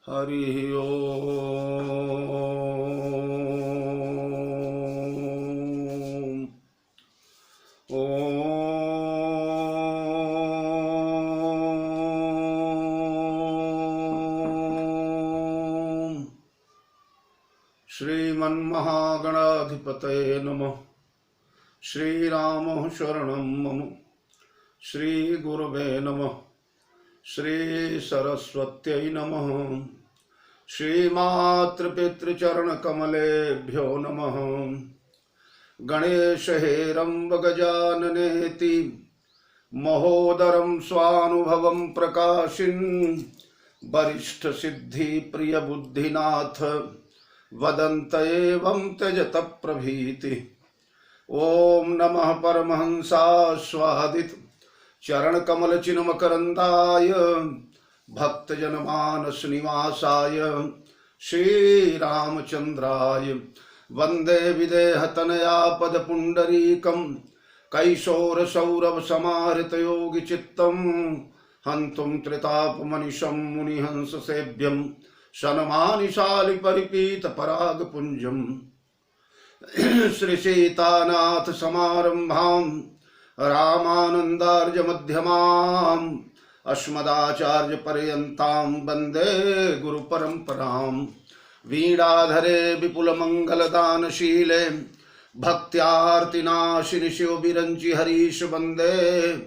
हरि ओम। ओम श्रीमन्महागणाधिपतये नमः। श्रीराम शरणं मम। श्रीगुरवे नमः। श्रीसरस्वत्यै नमः। श्रीमातृपितृचरणकमलेभ्यो नमः। गणेश हेरम्ब गजाननेति महोदरं स्वानुभवं प्रकाशिन् वरिष्ठ सिद्धि प्रिय बुद्धिनाथ वदन्त एवं त्यजत प्रभीति। ओम नमः परमहंसास्वादित चरण कमल चिन्मकरंदाय भक्तजनमानस निवासाय श्री रामचंद्राय वंदे विदेह तनया पद पुंडरीकं कैशोर सौरभ समाहृत योगी चित्तम हंतुम त्रितापमनिशं मुनिहंस सेव्यं शनमानिशालि परिपीत पराग पुंजम श्री सीतानाथ समारंभां रामानंदार्य मध्यमाम् अस्मदाचार्य पर्यन्तां वंदे गुरु परंपरां। वीणाधरे विपुल मंगल दानशीले भक्त्यार्तिनाशिनि शिव बिरंचि हरीश वंदे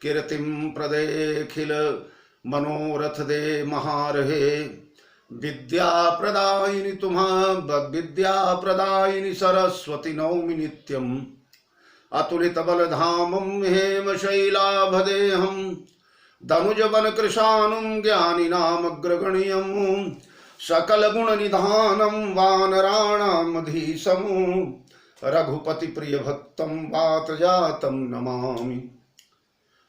कीर्तिं प्रदेखिल मनोरथ दे महारहे। विद्या प्रदायिनी सरस्वती नौमि नित्यम् अतुलित बलधामं हेम शैलाभदेहं धनुजवन कृशानुं ज्ञानिनामग्रगण्यं सकल गुण निधानं वानराणामधीशं रघुपति प्रिय भक्तं वातजातं नमामि।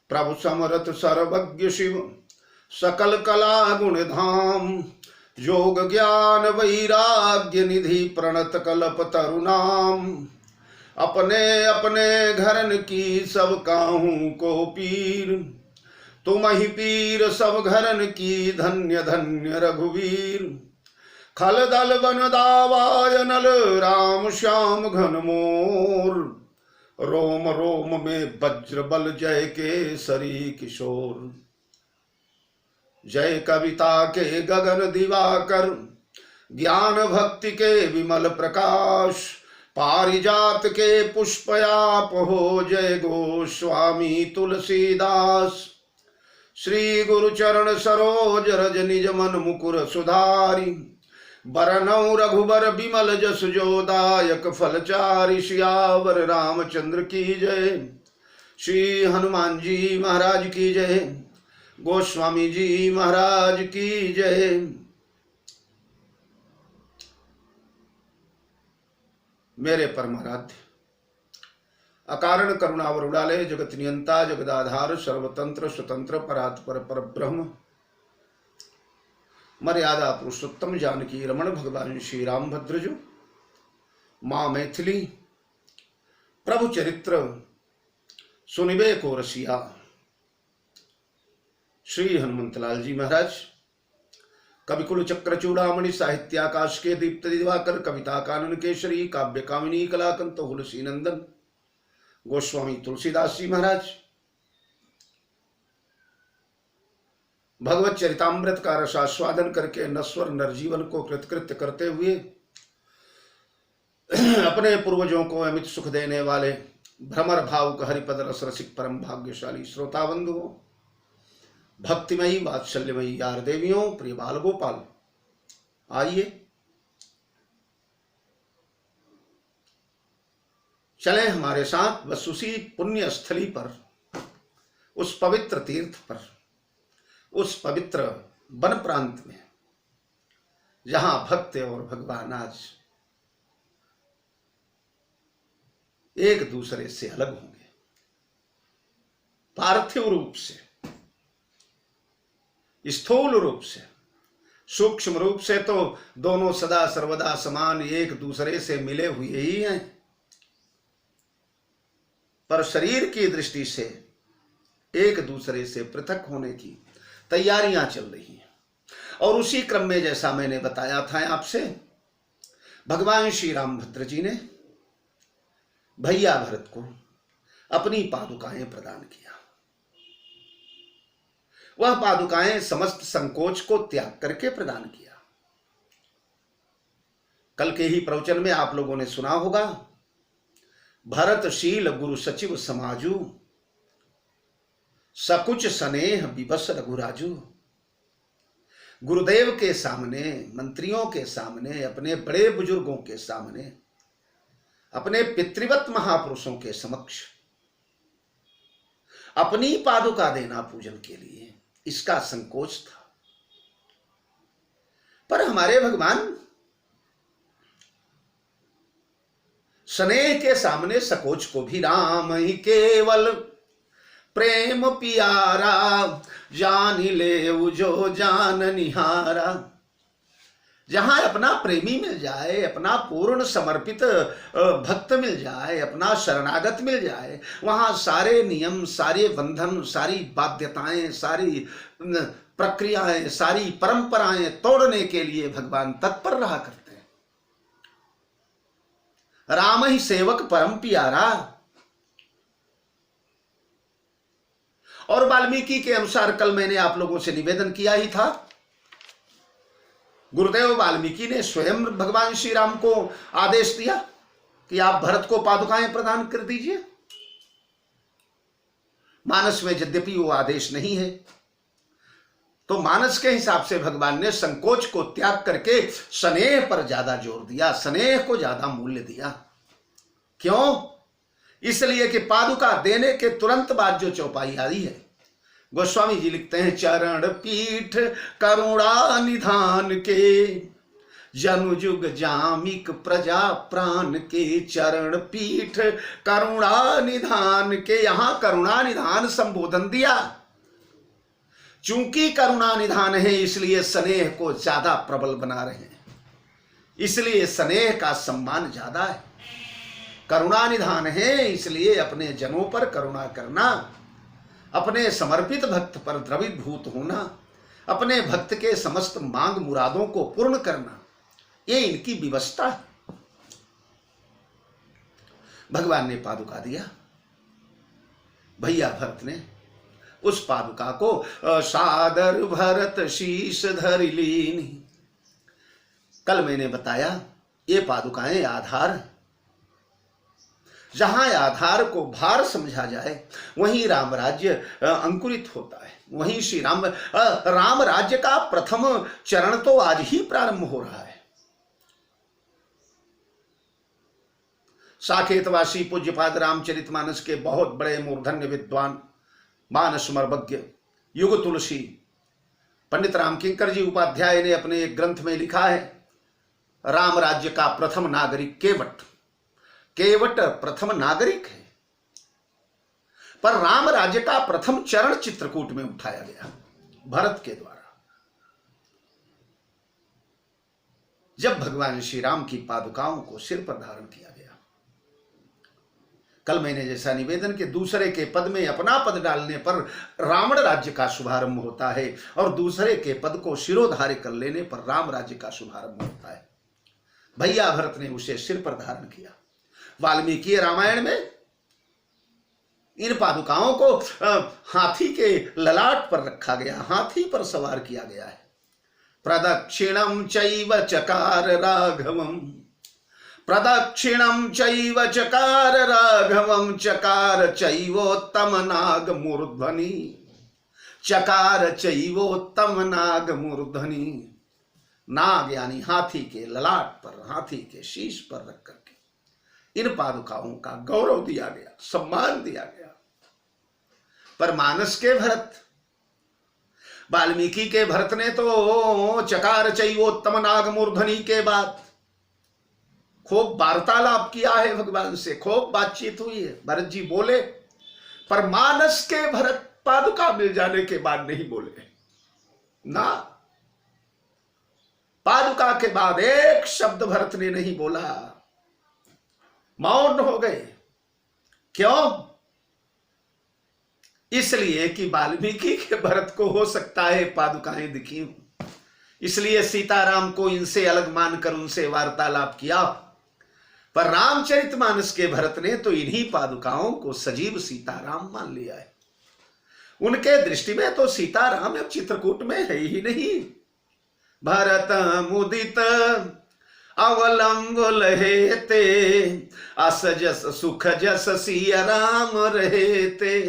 प्रभु समरथ सर्वज्ञ शिव सकल कला गुण धाम योग ज्ञान वैराग्य निधि प्रणत कल्प तरुणाम। अपने अपने घरन की सब काहू को पीर तुम ही पीर सब घरन की धन्य धन्य रघुवीर। खल दल बन दावाय नल राम श्याम घन मोर रोम रोम में वज्र बल जय केसरी किशोर। जय कविता के गगन दिवाकर ज्ञान भक्ति के विमल प्रकाश पारिजात के पुष्पयाप हो जय गोस्वामी तुलसीदास। श्री गुरु चरण सरोज रज निज मन मुकुर सुधारी बरनौ रघुबर बिमल जस जोदायक फलचारि। सियावर रामचंद्र की जय। श्री हनुमान जी महाराज की जय। गोस्वामी जी महाराज की जय। मेरे परमाराध्य अकारण करुणावरुणालय जगत नियंता जगदाधार सर्वतंत्र स्वतंत्र परात्पर पर ब्रह्म मर्यादा पुरुषोत्तम जानकी रमण भगवान श्री रामभद्रजो माँ मैथिली प्रभु चरित्र सुनिबे को रसिया श्री हनुमंतलाल जी महाराज कविकुल चक्र चूड़ामणि साहित्याकाश के दीप्त दिवाकर कविता कानन केशरी काव्य कामिनी कलाकंत तुलसी नंदन गोस्वामी तुलसीदास जी महाराज भगवत चरितामृत का रसास्वादन करके नश्वर नरजीवन को कृतकृत्य करते हुए अपने पूर्वजों को अमित सुख देने वाले भ्रमर भावुक हरिपद रस रसिक परम भाग्यशाली श्रोता बंधुओं भक्तिमयी वात्सल्यमयी यार देवियों प्रिय बाल गोपाल आइए चले हमारे साथ बस उसी पुण्य स्थली पर उस पवित्र तीर्थ पर उस पवित्र वन प्रांत में जहां भक्त और भगवान आज एक दूसरे से अलग होंगे पार्थिव रूप से स्थूल रूप से सूक्ष्म रूप से तो दोनों सदा सर्वदा समान एक दूसरे से मिले हुए ही हैं पर शरीर की दृष्टि से एक दूसरे से पृथक होने की तैयारियां चल रही हैं। और उसी क्रम में जैसा मैंने बताया था आपसे, भगवान श्री रामभद्र जी ने भैया भरत को अपनी पादुकाएं प्रदान किया। वह पादुकाएं समस्त संकोच को त्याग करके प्रदान किया। कल के ही प्रवचन में आप लोगों ने सुना होगा, भरतशील गुरु सचिव समाजू, सकुच स्नेह विवश रघुराजू। गुरुदेव के सामने, मंत्रियों के सामने, अपने बड़े बुजुर्गों के सामने, अपने पितृवत महापुरुषों के समक्ष अपनी पादुका देना पूजन के लिए, इसका संकोच था। पर हमारे भगवान स्नेह के सामने सकोच को भी राम ही केवल प्रेम पियारा, जान ले जो जान निहारा। जहां अपना प्रेमी मिल जाए, अपना पूर्ण समर्पित भक्त मिल जाए, अपना शरणागत मिल जाए, वहां सारे नियम, सारे बंधन, सारी बाध्यताएं, सारी प्रक्रियाएं, सारी परंपराएं तोड़ने के लिए भगवान तत्पर रहा करते हैं। राम ही सेवक परम प्यारा। और वाल्मीकि के अनुसार कल मैंने आप लोगों से निवेदन किया ही था, गुरुदेव वाल्मीकि ने स्वयं भगवान श्री राम को आदेश दिया कि आप भरत को पादुकाएं प्रदान कर दीजिए। मानस में यद्यपि वो आदेश नहीं है, तो मानस के हिसाब से भगवान ने संकोच को त्याग करके स्नेह पर ज्यादा जोर दिया, स्नेह को ज्यादा मूल्य दिया। क्यों? इसलिए कि पादुका देने के तुरंत बाद जो चौपाई आई है, गोस्वामी जी लिखते हैं, चरण पीठ करुणा निधान के, जनुजुग जामिक प्रजा प्राण के। चरण पीठ करुणा निधान के, यहां करुणा निधान संबोधन दिया। चूंकि करुणा निधान है इसलिए स्नेह को ज्यादा प्रबल बना रहे हैं, इसलिए स्नेह का सम्मान ज्यादा है। करुणा निधान है इसलिए अपने जनों पर करुणा करना, अपने समर्पित भक्त पर द्रवीभूत होना, अपने भक्त के समस्त मांग मुरादों को पूर्ण करना, ये इनकी विवशता है। भगवान ने पादुका दिया, भैया भरत ने उस पादुका को सादर भरत शीश धर लीन। कल मैंने बताया ये पादुकाएं आधार, जहां आधार को भार समझा जाए वहीं राम राज्य अंकुरित होता है। वहीं श्री राम राज्य का प्रथम चरण तो आज ही प्रारंभ हो रहा है। साकेतवासी पूज्यपाद रामचरितमानस के बहुत बड़े मूर्धन्य विद्वान, मानस मर्मज्ञ, युग तुलसी पंडित रामकिंकर जी उपाध्याय ने अपने एक ग्रंथ में लिखा है, राम राज्य का प्रथम नागरिक केवट। केवट प्रथम नागरिक है, पर राम राज्य का प्रथम चरण चित्रकूट में उठाया गया भरत के द्वारा। जब भगवान श्री राम की पादुकाओं को सिर पर धारण किया गया, कल मैंने जैसा निवेदन कि दूसरे के पद में अपना पद डालने पर रावण राज्य का शुभारंभ होता है, और दूसरे के पद को शिरोधार्य कर लेने पर राम राज्य का शुभारंभ होता है। भैया भरत ने उसे सिर पर धारण किया। वाल्मीकि रामायण में इन पादुकाओं को हाथी के ललाट पर रखा गया, हाथी पर सवार किया गया है। प्रदक्षिणम चैव चकार राघवम, प्रदक्षिणम चैव चकार राघवम, चकार चैवोत्तम नाग मूर्धनि, चकार चैवोत्तम नाग मूर्धनि। नाग यानी हाथी के ललाट पर, हाथी के शीश पर रख करके इन पादुकाओं का गौरव दिया गया, सम्मान दिया गया। पर मानस के भरत, वाल्मीकि के भरत ने तो चकार चैवोत्तम नाग मूर्धनि के बाद खूब वार्तालाप किया है भगवान से, खूब बातचीत हुई है, भरत जी बोले। पर मानस के भरत पादुका मिल जाने के बाद नहीं बोले ना, पादुका के बाद एक शब्द भरत ने नहीं बोला, मौन हो गए। क्यों? इसलिए कि वाल्मीकि के भरत को हो सकता है पादुकाएं दिखी हूं, इसलिए सीताराम को इनसे अलग मानकर उनसे वार्तालाप किया। पर रामचरितमानस के भरत ने तो इन्हीं पादुकाओं को सजीव सीताराम मान लिया है। उनके दृष्टि में तो सीताराम अब चित्रकूट में है ही नहीं। भरत मुदित अवलंब लहेते, अस जस सुख जस सिया राम रहते।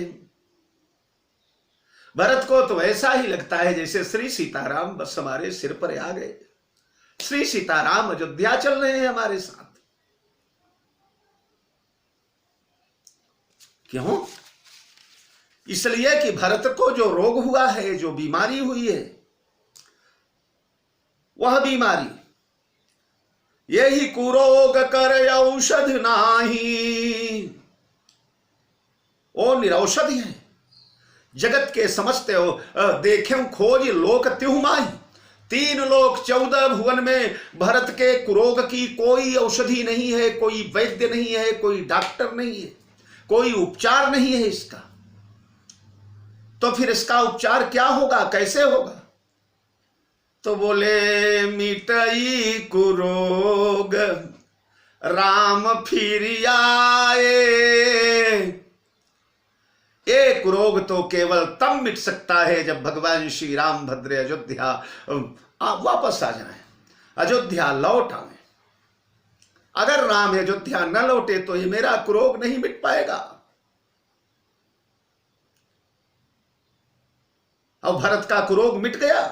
भरत को तो ऐसा ही लगता है जैसे श्री सीताराम बस हमारे सिर पर आ गए। श्री सीताराम अयोध्या चल रहे हैं हमारे साथ। क्यों? इसलिए कि भरत को जो रोग हुआ है, जो बीमारी हुई है, वह बीमारी यही कुरोग कर औषध नाही, ओ निरौषधि है। जगत के समस्त देखें खोज लोक त्युह माही। 3 लोक 14 भुवन में भरत के कुरोग की कोई औषधि नहीं है, कोई वैद्य नहीं है, कोई डॉक्टर नहीं है, कोई उपचार नहीं है इसका। तो फिर इसका उपचार क्या होगा, कैसे होगा? तो बोले मिटई कुरोग राम फिर आए। एक रोग तो केवल तब मिट सकता है जब भगवान श्री रामभद्र अयोध्या वापस आ जाए, अयोध्या लौट आए। अगर राम अयोध्या न लौटे तो ये मेरा कुरोग नहीं मिट पाएगा। अब भरत का कुरोग मिट गया।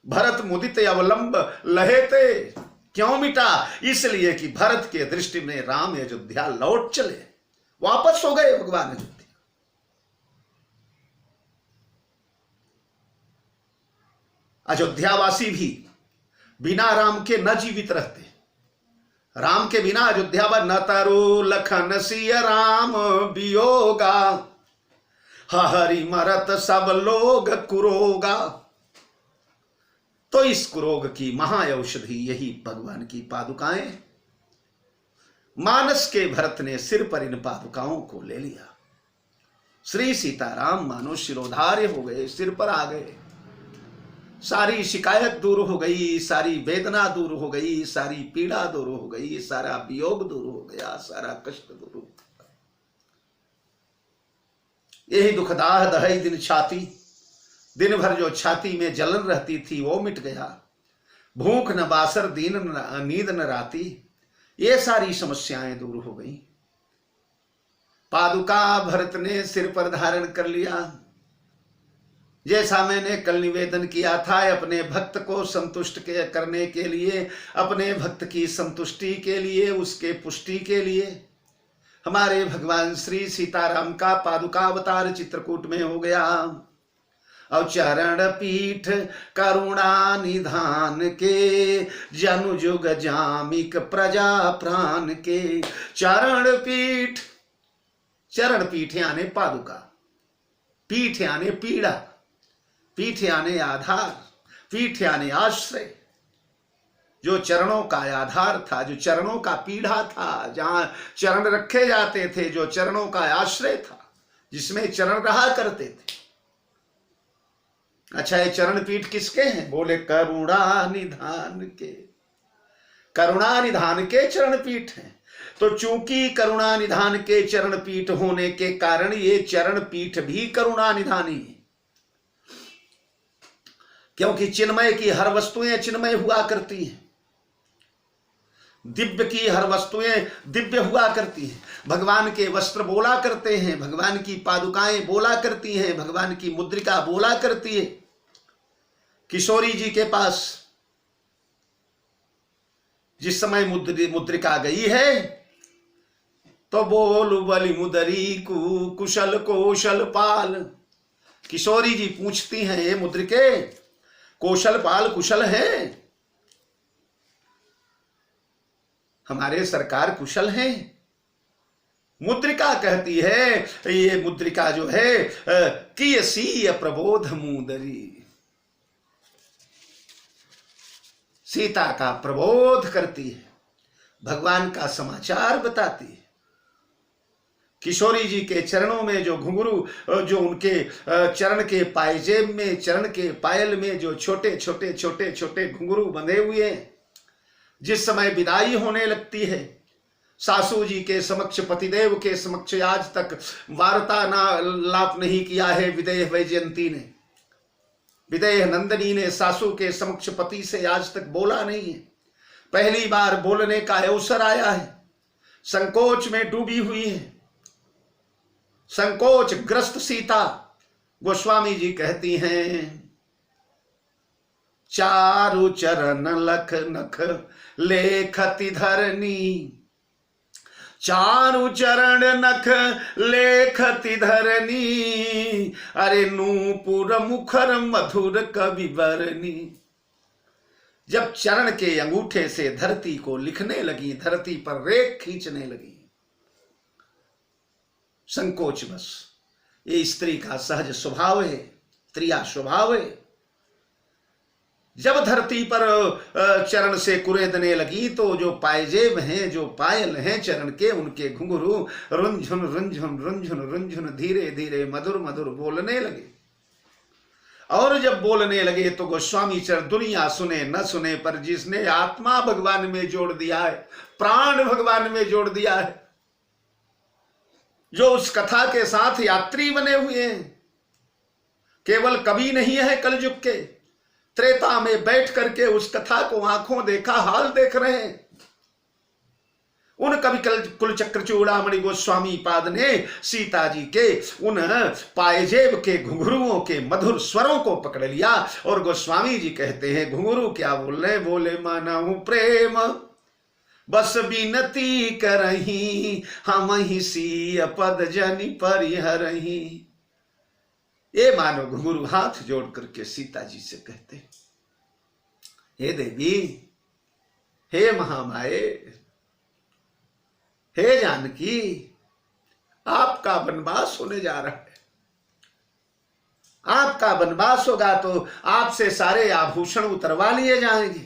भरत मुदित अवलंब लहेते। क्यों मिटा? इसलिए कि भरत के दृष्टि में राम अयोध्या लौट चले, वापस हो गए भगवान अयोध्या। अयोध्यावासी भी बिना राम के न जीवित रहते। राम के बिना अयोध्या पर न तरु लखन सिय राम वियोगा, हरि मरत सब लोग कुरोगा। तो इस कुरोग की महाऔषधि यही भगवान की पादुकाएं। मानस के भरत ने सिर पर इन पादुकाओं को ले लिया। श्री सीताराम मानो शिरोधार्य हो गए, सिर पर आ गए। सारी शिकायत दूर हो गई, सारी वेदना दूर हो गई, सारी पीड़ा दूर हो गई, सारा वियोग दूर हो गया, सारा कष्ट दूर हो गया। यही दुखदाह दहई दिन छाती, दिन भर जो छाती में जलन रहती थी वो मिट गया। भूख न बासर दीन नींद न राती, ये सारी समस्याएं दूर हो गई। पादुका भरत ने सिर पर धारण कर लिया। जैसा मैंने कल निवेदन किया था, अपने भक्त को संतुष्ट करने के लिए, अपने भक्त की संतुष्टि के लिए, उसके पुष्टि के लिए हमारे भगवान श्री सीताराम का पादुका अवतार चित्रकूट में हो गया। और चरण पीठ करुणा निधान के, जनु जुग जामिक प्रजा प्राण के। चरण पीठ, चरण पीठ यानी पादुका, पीठ यानी पीड़ा, पीठ यानी आधार, पीठ यानी आश्रय। जो चरणों का आधार था, जो चरणों का पीढ़ा था, जहां चरण रखे जाते थे, जो चरणों का आश्रय था, जिसमें चरण रहा करते थे। अच्छा, ये चरण पीठ किसके हैं? बोले करुणा निधान के। करुणा निधान के चरण पीठ हैं। तो चूंकि करुणा निधान के चरण पीठ होने के कारण ये चरण पीठ भी करुणा निधानी है। क्योंकि चिन्मय की हर वस्तुएं चिन्मय हुआ करती हैं, दिव्य की हर वस्तुएं दिव्य हुआ करती हैं। भगवान के वस्त्र बोला करते हैं, भगवान की पादुकाएं बोला करती हैं, भगवान की मुद्रिका बोला करती है। किशोरी जी के पास जिस समय मुद्रिका गई है तो बोल बलि मुदरी कुशल कौशल पाल। किशोरी जी पूछती हैं, ये मुद्रिके कौशल पाल कुशल है? हमारे सरकार कुशल हैं? मुद्रिका कहती है, ये मुद्रिका जो है कियसी प्रबोध मुदरी, सीता का प्रबोध करती है, भगवान का समाचार बताती है। किशोरी जी के चरणों में जो घुंघरू, जो उनके चरण के पायजेब में, चरण के पायल में जो छोटे छोटे छोटे छोटे घुंघरू बंधे हुए हैं, जिस समय विदाई होने लगती है, सासू जी के समक्ष, पतिदेव के समक्ष आज तक वार्तालाप नहीं किया है विदेह वैजयंती ने, विदेह नंदिनी ने सासू के समक्ष पति से आज तक बोला नहीं है। पहली बार बोलने का अवसर आया है, संकोच में डूबी हुई है, संकोच ग्रस्त सीता। गोस्वामी जी कहती हैं, चारु चरण लख नख लेखति धरनी, चारु चरण नख लेखति धरनी, अरे नूपुर मुखर मधुर कवि बरनी। जब चरण के अंगूठे से धरती को लिखने लगी, धरती पर रेख खींचने लगी, संकोच बस, ये स्त्री का सहज स्वभाव है, स्त्रिया स्वभाव है। जब धरती पर चरण से कुरेदने लगी तो जो पायजेब हैं, जो पायल हैं चरण के, उनके घुंघरू रुंझुन रुंझुन रुंझुन रुंझुन धीरे धीरे मधुर मधुर बोलने लगे। और जब बोलने लगे तो गोस्वामी चरण, दुनिया सुने न सुने पर जिसने आत्मा भगवान में जोड़ दिया है, प्राण भगवान में जोड़ दिया है, जो उस कथा के साथ यात्री बने हुए हैं, केवल कवि नहीं है कलयुग के, त्रेता में बैठ करके उस कथा को आंखों देखा हाल देख रहे हैं, उन कवि कुलचक्र चूड़ामणि गोस्वामी पाद ने सीता जी के उन पायजेब के घुंघरुओं के मधुर स्वरों को पकड़ लिया। और गोस्वामी जी कहते हैं, घुंघरू क्या बोल रहे, बोले मानहु प्रेम बस बिनती करही, हम ही सी पद जनि परिहरही। ये मानो घुंघरू हाथ जोड़ करके सीता जी से कहते, हे देवी, हे महामाए, हे जानकी, आपका वनवास होने जा रहा है, आपका वनवास होगा तो आपसे सारे आभूषण उतरवा लिए जाएंगे,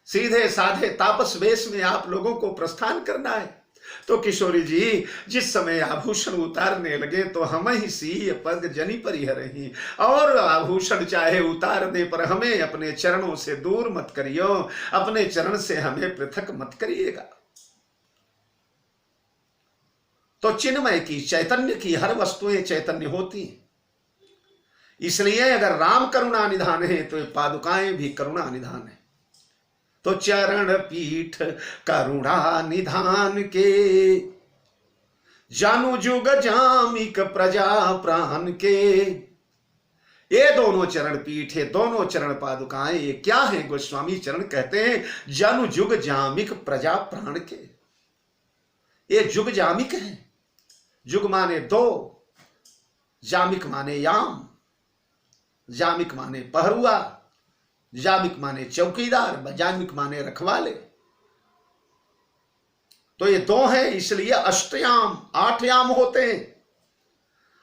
सीधे साधे तापस वेश में आप लोगों को प्रस्थान करना है। तो किशोरी जी जिस समय आभूषण उतारने लगे तो हम ही सी पद जनि परिहरही, और आभूषण चाहे उतार दे पर हमें अपने चरणों से दूर मत करियो, अपने चरण से हमें पृथक मत करिएगा। तो चिन्मय की, चैतन्य की हर वस्तुएं चैतन्य होती हैं, इसलिए अगर राम करुणा निधान है तो ये पादुकाएं भी करुणा निधान है। तो चरण पीठ करुणा निधान के, जानु जुग जामिक प्रजा प्राण के। ये दोनों चरण पीठ है, दोनों चरण पादुकाएं, ये क्या है? गोस्वामी चरण कहते हैं, जानु जुग जामिक प्रजा प्राण के। ये जुग जामिक है, जुग माने दो, जामिक माने याम, जामिक माने पहरुआ, जामिक माने चौकीदार, जामिक माने रखवाले। तो ये दो हैं, इसलिए अष्टयाम, 8 याम होते हैं।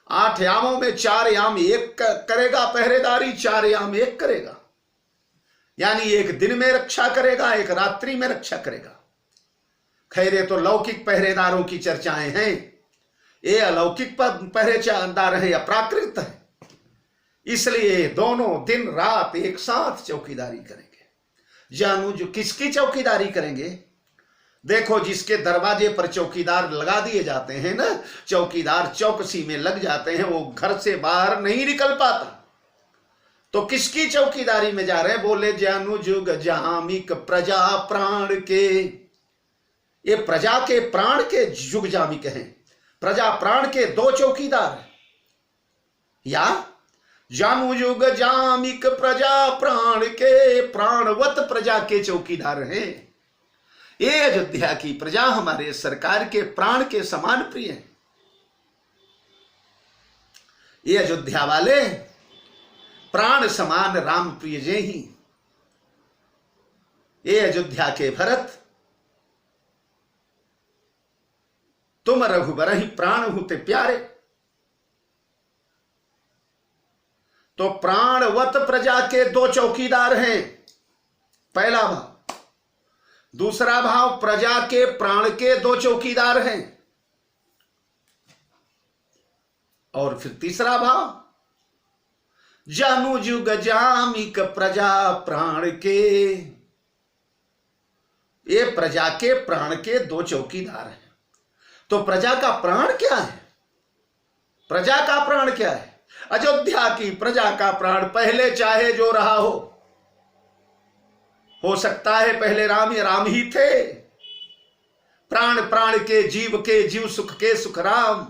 8 यामों में 4 याम एक करेगा पहरेदारी, 4 याम एक करेगा, यानी एक दिन में रक्षा करेगा, एक रात्रि में रक्षा करेगा। खैर तो लौकिक पहरेदारों की चर्चाएं हैं, ये अलौकिक पहरेदार है, अप्राकृत है, इसलिए दोनों दिन रात एक साथ चौकीदारी करेंगे। जानू जो किसकी चौकीदारी करेंगे? देखो, जिसके दरवाजे पर चौकीदार लगा दिए जाते हैं ना, चौकीदार चौकसी में लग जाते हैं, वो घर से बाहर नहीं निकल पाता। तो किसकी चौकीदारी में जा रहे हैं? बोले जानू जुग जामिक प्रजा प्राण के। ये प्रजा के प्राण के जुग जामिक हैं, प्रजा प्राण के 2 चौकीदार हैं। या जानू युग जामिक प्रजा प्राण के, प्राणवत प्रजा के चौकीदार हैं। ये अयोध्या की प्रजा हमारे सरकार के प्राण के समान प्रिय है। ये अयोध्या वाले प्राण समान राम प्रिय जे ही। ये अयोध्या के भरत, तुम रघुबर ही प्राण होते प्यारे। तो प्राणवत प्रजा के 2 चौकीदार हैं, पहला भाव। दूसरा भाव, प्रजा के प्राण के 2 चौकीदार हैं। और फिर तीसरा भाव, जानु जुग जामिक प्रजा प्राण के। ये प्रजा के प्राण के दो चौकीदार हैं। तो प्रजा का प्राण क्या है? प्रजा का प्राण क्या है? अयोध्या की प्रजा का प्राण पहले चाहे जो रहा हो सकता है पहले राम ही थे। प्राण प्राण के जीव सुख के सुख राम।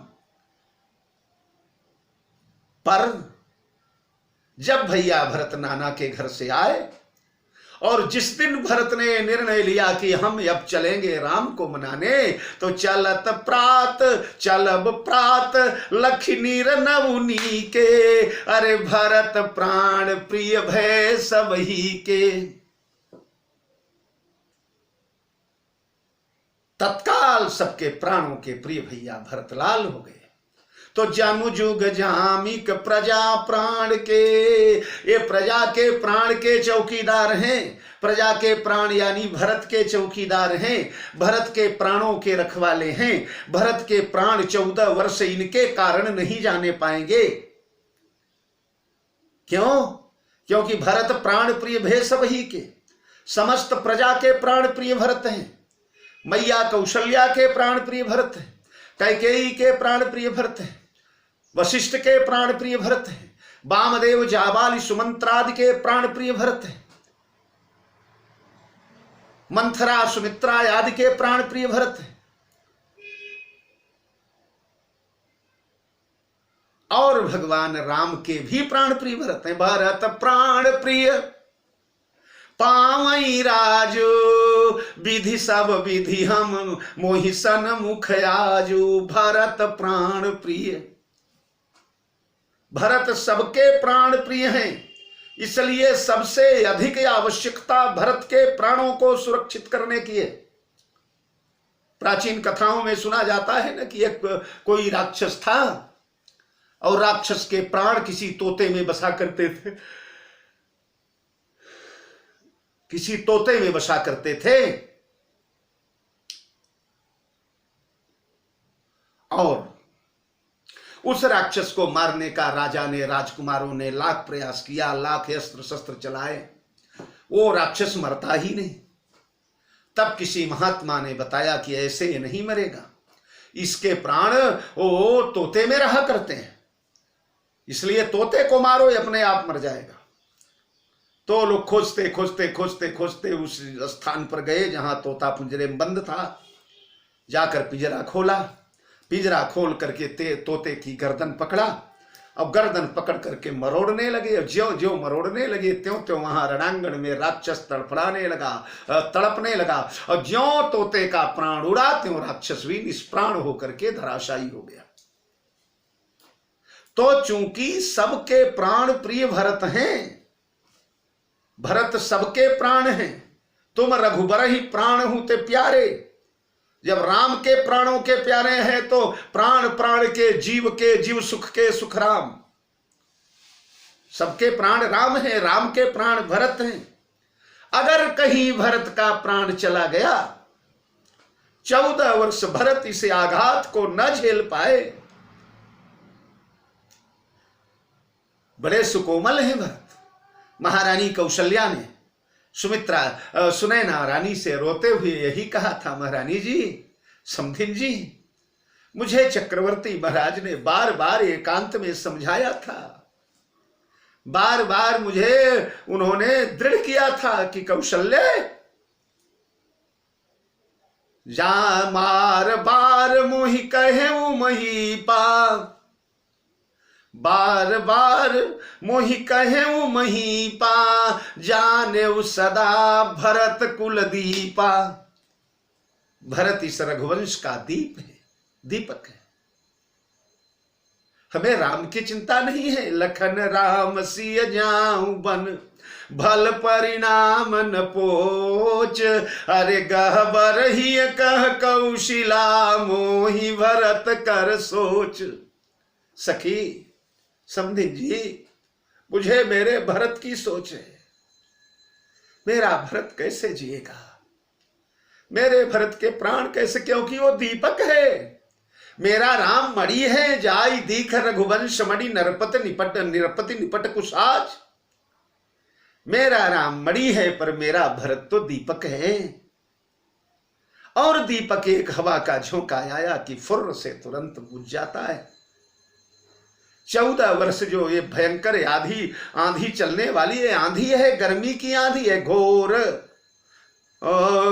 पर जब भैया भरत नाना के घर से आए और जिस दिन भरत ने निर्णय लिया कि हम अब चलेंगे राम को मनाने, तो चलत प्रात चलब प्रात लखनीर नवनी के, अरे भरत प्राण प्रिय भय सबही के। तत्काल सबके प्राणों के प्रिय भैया भरतलाल हो गए। तो जानु जुग जामिक प्रजा प्राण के, ये प्रजा के प्राण के चौकीदार हैं। प्रजा के प्राण यानी भरत के चौकीदार हैं, भरत के प्राणों के रखवाले हैं। भरत के प्राण 14 वर्ष इनके कारण नहीं जाने पाएंगे। क्यों? क्योंकि भरत प्राण प्रिय भय सबही के। समस्त प्रजा के प्राण प्रिय भरत हैं। मैया कौशल्या के प्राण प्रिय भरत हैं, कैकेयी के प्राण प्रिय भरत हैं, वशिष्ठ के प्राण प्रिय भरत हैं, वामदेव जाबाली सुमंत्रादि के प्राण प्रिय भरत हैं, मंथरा सुमित्रा आदि के प्राण प्रिय भरत हैं। और भगवान राम के भी प्राण प्रिय भरत हैं। भरत प्राण प्रिय पावई राजू, विधि सब विधि हम मोहि सन मुख आजू। भरत प्राण प्रिय। भरत सबके प्राण प्रिय हैं, इसलिए सबसे अधिक आवश्यकता भरत के प्राणों को सुरक्षित करने की है। प्राचीन कथाओं में सुना जाता है ना कि एक कोई राक्षस था और राक्षस के प्राण किसी तोते में बसा करते थे, किसी तोते में बसा करते थे। और उस राक्षस को मारने का राजा ने, राजकुमारों ने लाख प्रयास किया, लाख अस्त्र शस्त्र चलाए, वो राक्षस मरता ही नहीं। तब किसी महात्मा ने बताया कि ऐसे नहीं मरेगा, इसके प्राण वो तोते में रहा करते हैं, इसलिए तोते को मारो, ये अपने आप मर जाएगा। तो लोग खोजते खोजते खोजते खोजते उस स्थान पर गए जहां तोता पिंजरे में बंद था। जाकर पिंजरा खोला, पिंजरा खोल करके तोते की गर्दन पकड़ा। अब गर्दन पकड़ करके मरोड़ने लगे। ज्यों ज्यों मरोड़ने लगे त्यों त्यों वहां रणांगण में राक्षस तड़फड़ाने लगा, तड़पने लगा। और ज्यों तोते का प्राण उड़ा त्यों राक्षस भी निष्प्राण होकर के धराशायी हो गया। तो चूंकि सबके प्राण प्रिय भरत हैं, भरत सबके प्राण हैं, तुम रघुबर ही प्राण हूं ते प्यारे। जब राम के प्राणों के प्यारे हैं तो प्राण प्राण के जीव सुख के सुख राम। सबके प्राण राम हैं, राम के प्राण भरत हैं। अगर कहीं भरत का प्राण चला गया, 14 वर्ष भरत इस आघात को न झेल पाए। बड़े सुकोमल हैं भरत। महारानी कौशल्या ने सुमित्रा सुनैना रानी से रोते हुए यही कहा था, महारानी जी, समधिन जी, मुझे चक्रवर्ती महाराज ने बार बार एकांत में समझाया था, बार बार मुझे उन्होंने दृढ़ किया था कि कौशल्य जा मार बार मोहि कहे मही पा, बार बार मोहि कहे महीपा, जाने सदा भरत कुल दीपा। भरत इस रघुवंश का दीप है, दीपक है। हमें राम की चिंता नहीं है। लखन राम सिय जाऊं बन, भल परिणाम न पोच, अरे गहबर ही कह कौशिला, मोहि भरत कर सोच। सखी समधिन जी, मुझे मेरे भरत की सोच है। मेरा भरत कैसे जिएगा, मेरे भरत के प्राण कैसे, क्योंकि वो दीपक है। मेरा राम मणि है जाई दीख रघुवंश मणि निरपति निपट कुशाज। मेरा राम मणि है पर मेरा भरत तो दीपक है, और दीपक एक हवा का झोंका आया कि फुर्र से तुरंत बुझ जाता है। 14 वर्ष जो ये भयंकर आंधी चलने वाली है, आंधी है, गर्मी की आंधी है, घोर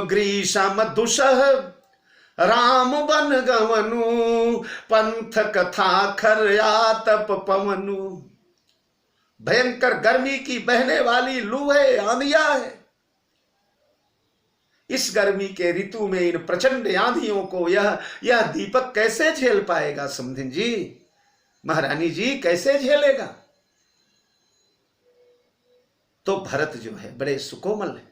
ग्रीष्म दुसह राम बन गवनु पंथ कथा खरया तप पवनु। भयंकर गर्मी की बहने वाली लू है, आंधिया है। इस गर्मी के ऋतु में इन प्रचंड आंधियों को यह दीपक कैसे झेल पाएगा समधिन जी, महारानी जी कैसे झेलेगा। तो भरत जो है बड़े सुकोमल है।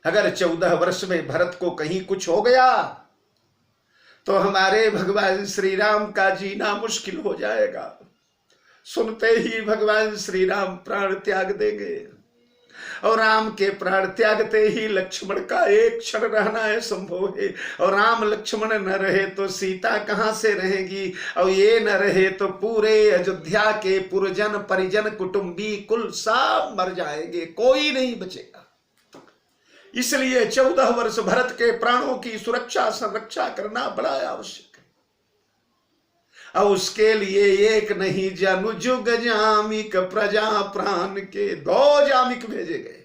अगर 14 वर्ष में भरत को कहीं कुछ हो गया तो हमारे भगवान श्री राम का जीना मुश्किल हो जाएगा। सुनते ही भगवान श्री राम प्राण त्याग देंगे, और राम के प्राण त्यागते ही लक्ष्मण का एक क्षण रहना है संभव है। और राम लक्ष्मण न रहे तो सीता कहां से रहेगी, और ये न रहे तो पूरे अयोध्या के पुरजन परिजन कुटुंबी कुल सब मर जाएंगे, कोई नहीं बचेगा। इसलिए 14 वर्ष भरत के प्राणों की सुरक्षा संरक्षा करना बड़ा आवश्यक है। और उसके लिए एक नहीं जनु जुग जामिक प्रजा प्राण के 2 जामिक भेजे गए,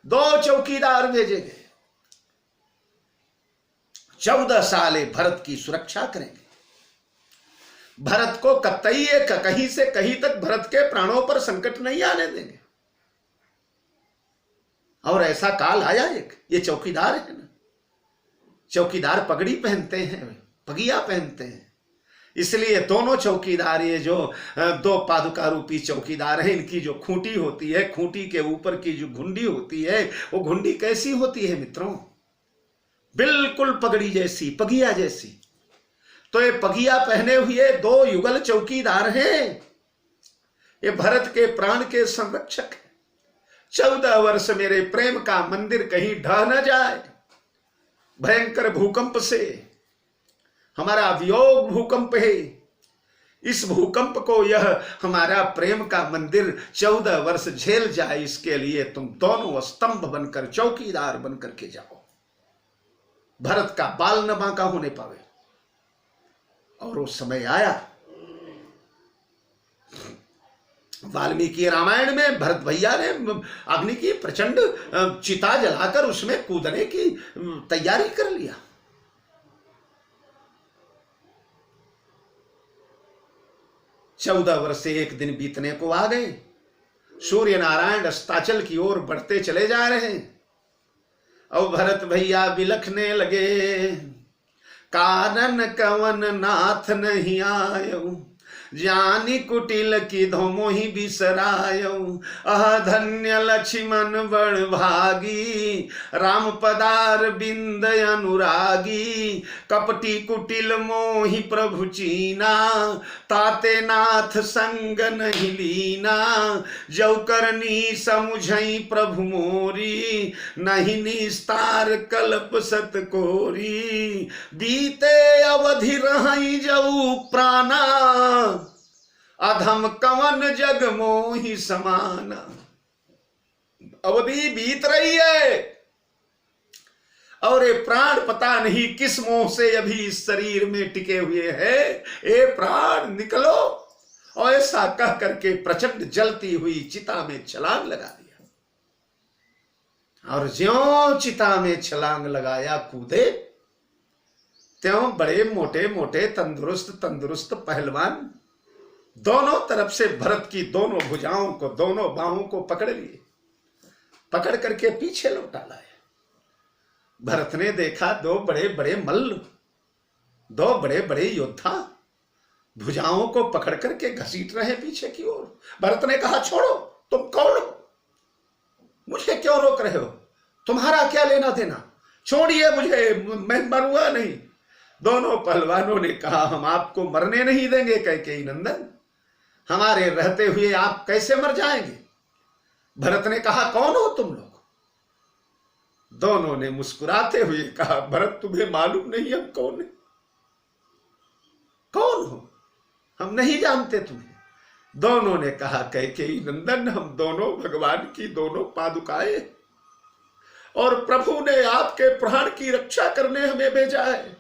2 चौकीदार भेजे गए। 14 साल भरत की सुरक्षा करेंगे। भरत को कतई कहीं से कहीं तक भरत के प्राणों पर संकट नहीं आने देंगे। और ऐसा काल आया एक, ये चौकीदार है ना, चौकीदार पगड़ी पहनते हैं, पगिया पहनते हैं। इसलिए दोनों चौकीदार, ये जो 2 पादुका रूपी चौकीदार हैं, इनकी जो खूंटी होती है, खूंटी के ऊपर की जो घुंडी होती है, वो घुंडी कैसी होती है मित्रों, बिल्कुल पगड़ी जैसी, पगिया जैसी। तो ये पगिया पहने हुए 2 युगल चौकीदार हैं, ये भरत के प्राण के संरक्षक हैं। 14 वर्ष मेरे प्रेम का मंदिर कहीं ढह न जाए। भयंकर भूकंप से, हमारा वियोग भूकंप है, इस भूकंप को यह हमारा प्रेम का मंदिर 14 वर्ष झेल जाए, इसके लिए तुम दोनों स्तंभ बनकर, चौकीदार बनकर के जाओ। भरत का बाल न बांका होने पावे। और वो समय आया। वाल्मीकि रामायण में भरत भैया ने अग्नि की प्रचंड चिता जलाकर उसमें कूदने की तैयारी कर लिया। चौदह वर्ष से एक दिन बीतने को आ गए। सूर्य नारायण अस्ताचल की ओर बढ़ते चले जा रहे हैं। और भरत भैया बिलखने लगे, कारण कवन नाथ नहीं आयो, जानी कुटिल की धोमो ही बिसरायो, अह धन्य लक्ष्मण बड़ भागी, राम पदार बिंद अनुरागी, कपटी कुटिल मोहि प्रभु चीना, ताते नाथ संग नहीं लीना, जौ करनी समुझई प्रभु मोरी, नहीं निस्तार कल्प सत कोरी, बीते अवधि रहि जऊ प्राणा, अधम कवन जग मोहि समाना। अवधि बीत रही है और ये प्राण पता नहीं किस मोह से अभी इस शरीर में टिके हुए हैं। ए प्राण निकलो। और ऐसा कह करके प्रचंड जलती हुई चिता में छलांग लगा दिया। और ज्यों चिता में छलांग लगाया कूदे, त्यों बड़े मोटे मोटे तंदुरुस्त पहलवान दोनों तरफ से भरत की दोनों भुजाओं को, दोनों बाहों को पकड़ लिए, पकड़ करके पीछे लौटा लाए। भरत ने देखा 2 बड़े बड़े मल्ल, 2 बड़े बड़े योद्धा भुजाओं को पकड़ करके घसीट रहे पीछे की ओर। भरत ने कहा, छोड़ो, तुम कौन हो, मुझे क्यों रोक रहे हो, तुम्हारा क्या लेना देना, छोड़िए मुझे, मैं मरूंगा नहीं। दोनों पहलवानों ने कहा, हम आपको मरने नहीं देंगे कैकेयी नंदन, हमारे रहते हुए आप कैसे मर जाएंगे। भरत ने कहा, कौन हो तुम लोग। दोनों ने मुस्कुराते हुए कहा, भरत तुम्हें मालूम नहीं हम कौन है, कौन हो? हम नहीं जानते तुम्हें। दोनों ने कहा, कैकेयी नंदन, हम दोनों भगवान की दोनों पादुकाएं, और प्रभु ने आपके प्राण की रक्षा करने हमें भेजा है।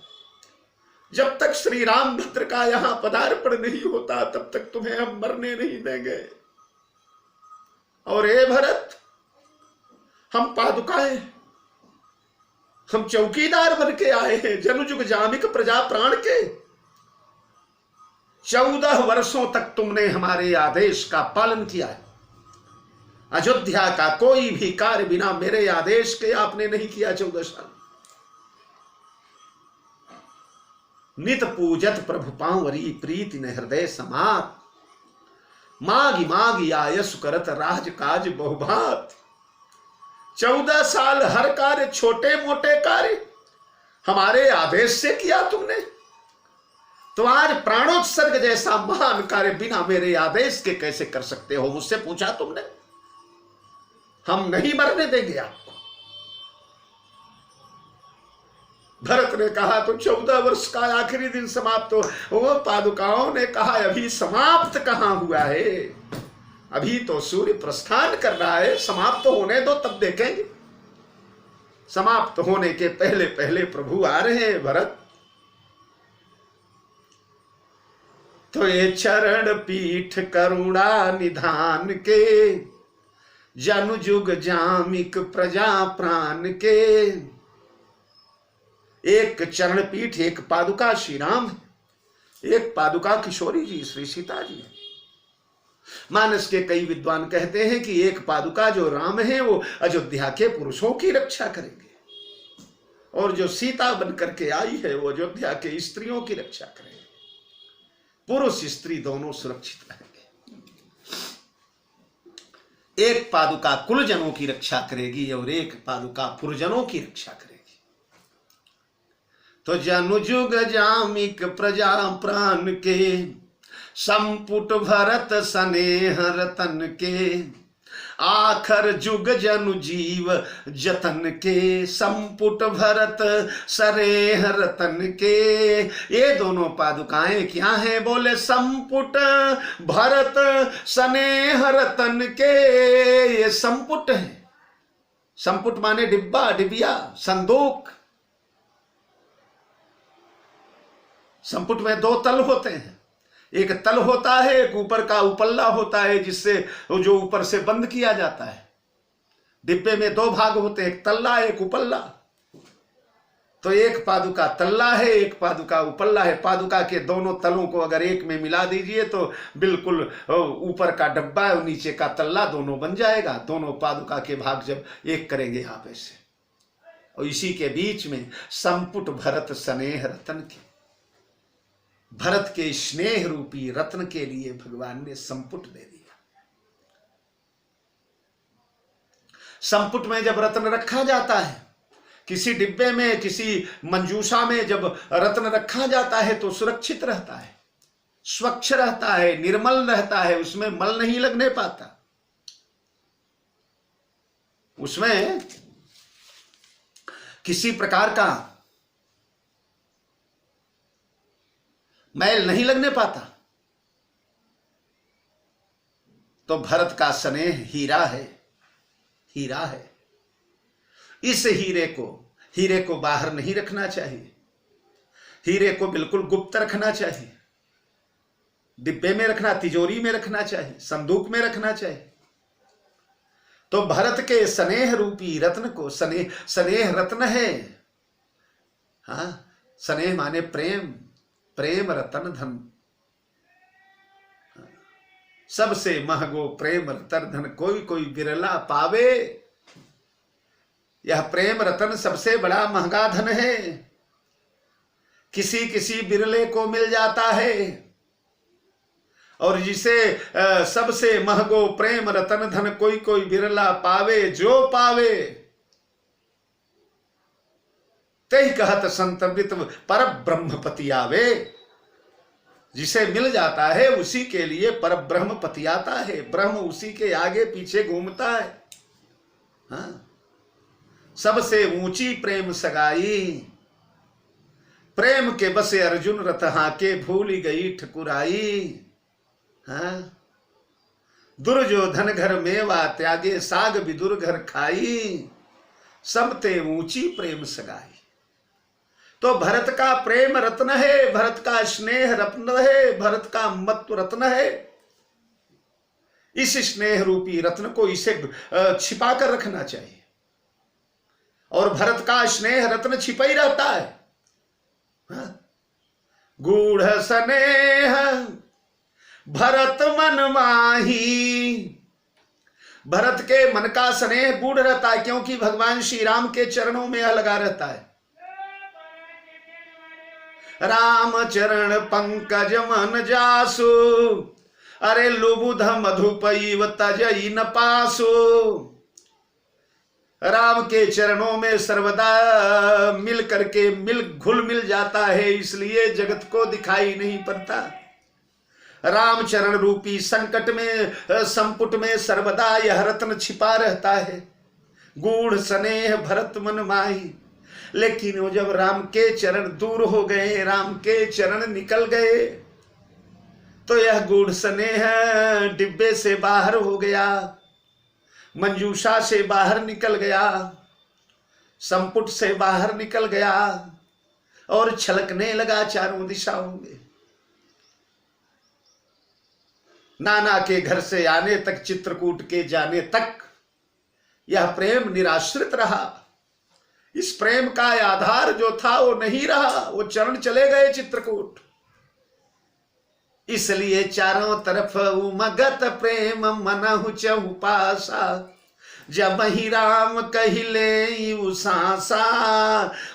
जब तक श्री रामभद्र का यहां पदार्पण नहीं होता तब तक तुम्हें हम मरने नहीं देंगे। और हे भरत, हम पादुकाएं, हम चौकीदार बन के आए हैं जनुजुग जामिक प्रजा प्राण के। 14 वर्षों तक तुमने हमारे आदेश का पालन किया है। अयोध्या का कोई भी कार्य बिना मेरे आदेश के आपने नहीं किया। 14 साल नित पूजत प्रभु पांवरी, प्रीति न हृदय समात, मागी मागी आयस करत राज काज बहुभात। 14 साल हर कार्य, छोटे मोटे कार्य हमारे आदेश से किया तुमने। तो आज प्राणोत्सर्ग जैसा महान कार्य बिना मेरे आदेश के कैसे कर सकते हो? मुझसे पूछा तुमने। हम नहीं मरने देंगे आपको। भरत ने कहा, तो 14 वर्ष का आखिरी दिन समाप्त हो। वो पादुकाओं ने कहा, अभी समाप्त कहां हुआ है, अभी तो सूर्य प्रस्थान कर रहा है, समाप्त होने दो तब देखेंगे। समाप्त होने के पहले पहले प्रभु आ रहे हैं भरत। तो ये चरण पीठ करुणा निधान के, जनु जुग जामिक प्रजा प्राण के। एक चरण पीठ, एक पादुका श्री राम है, एक पादुका किशोरी जी श्री सीता जी है। मानस के कई विद्वान कहते हैं कि एक पादुका जो राम है वो अयोध्या के पुरुषों की रक्षा करेंगे, और जो सीता बनकर के आई है वो अयोध्या के स्त्रियों की रक्षा करेंगे। पुरुष स्त्री दोनों सुरक्षित रहेंगे। एक पादुका कुलजनों की रक्षा करेगी और एक पादुका पुरजनों की रक्षा करेगी। तो जनुजुग जामिक प्रजा प्राण के, संपुट भरत स्नेह रतन के। आखर जुग जनु जीव जतन के, संपुट भरत स्नेह रतन के। ये दोनों पादुकाएं क्या हैं? बोले संपुट भरत स्नेह रतन के। ये संपुट है। संपुट माने डिब्बा, डिबिया, संदूक। संपुट में 2 तल होते हैं। एक तल होता है, एक ऊपर का उपल्ला होता है, जिससे जो ऊपर से बंद किया जाता है। डिब्बे में 2 भाग होते हैं, एक तल्ला एक उपल्ला। तो एक पादुका तल्ला है, एक पादुका उपल्ला है। पादुका के दोनों तलों को अगर एक में मिला दीजिए तो बिल्कुल ऊपर का डब्बा और नीचे का तल्ला दोनों बन जाएगा। दोनों पादुका के भाग जब एक करेंगे यहाँ पे से, और इसी के बीच में संपुट भरत स्नेह रतन के, भरत के स्नेह रूपी रत्न के लिए भगवान ने संपुट दे दिया। संपुट में जब रत्न रखा जाता है, किसी डिब्बे में, किसी मंजूषा में जब रत्न रखा जाता है तो सुरक्षित रहता है, स्वच्छ रहता है, निर्मल रहता है, उसमें मल नहीं लगने पाता, उसमें किसी प्रकार का मैल नहीं लगने पाता। तो भरत का स्नेह हीरा है, हीरा है। इस हीरे को बाहर नहीं रखना चाहिए। हीरे को बिल्कुल गुप्त रखना चाहिए, डिब्बे में रखना, तिजोरी में रखना चाहिए, संदूक में रखना चाहिए। तो भरत के स्नेह रूपी रत्न को, स्नेह रत्न है। हाँ, स्नेह माने प्रेम, प्रेम रतन धन। सबसे महगो प्रेम रतन धन, कोई कोई बिरला पावे। यह प्रेम रतन सबसे बड़ा महंगा धन है, किसी किसी बिरले को मिल जाता है। और जिसे सबसे महगो प्रेम रतन धन, कोई कोई बिरला पावे। जो पावे तही कहत संतवित पर ब्रह्मपति आवे। जिसे मिल जाता है उसी के लिए पर ब्रह्मपति आता है। ब्रह्म उसी के आगे पीछे घूमता है। हाँ, सबसे ऊंची प्रेम सगाई, प्रेम के बसे अर्जुन रथ हाके, भूली गई ठकुराई। हाँ, दुर्योधन घर मेवा त्यागे, साग विदुर घर खाई, सब ते ऊंची प्रेम सगाई। तो भरत का प्रेम रत्न है, भरत का स्नेह रत्न है, भरत का मत्व रत्न है। इस स्नेह रूपी रत्न को इसे छिपा कर रखना चाहिए, और भरत का स्नेह रत्न छिपा ही रहता है। गूढ़ स्नेह भरत मन माही, भरत के मन का स्नेह गूढ़ रहता है, क्योंकि भगवान श्री राम के चरणों में यह लगा रहता है। राम चरण पंकज मन जासु, अरे लुबुध मधुपैव तजई न पासु। राम के चरणों में सर्वदा मिल करके घुल मिल जाता है, इसलिए जगत को दिखाई नहीं पड़ता। राम चरण रूपी संकट में संपुट में सर्वदा यह रत्न छिपा रहता है। गूढ़ स्नेह भरत मन माही। लेकिन वो जब राम के चरण दूर हो गए, राम के चरण निकल गए, तो यह गूढ़ स्नेह डिब्बे से बाहर हो गया, मंजूषा से बाहर निकल गया, संपुट से बाहर निकल गया और छलकने लगा चारों दिशाओं में। नाना के घर से आने तक, चित्रकूट के जाने तक यह प्रेम निराश्रित रहा। इस प्रेम का आधार जो था वो नहीं रहा, वो चरण चले गए चित्रकूट। इसलिए चारों तरफ उमगत प्रेम मनहु चहुपासा, जब ही राम कहिले उसासा।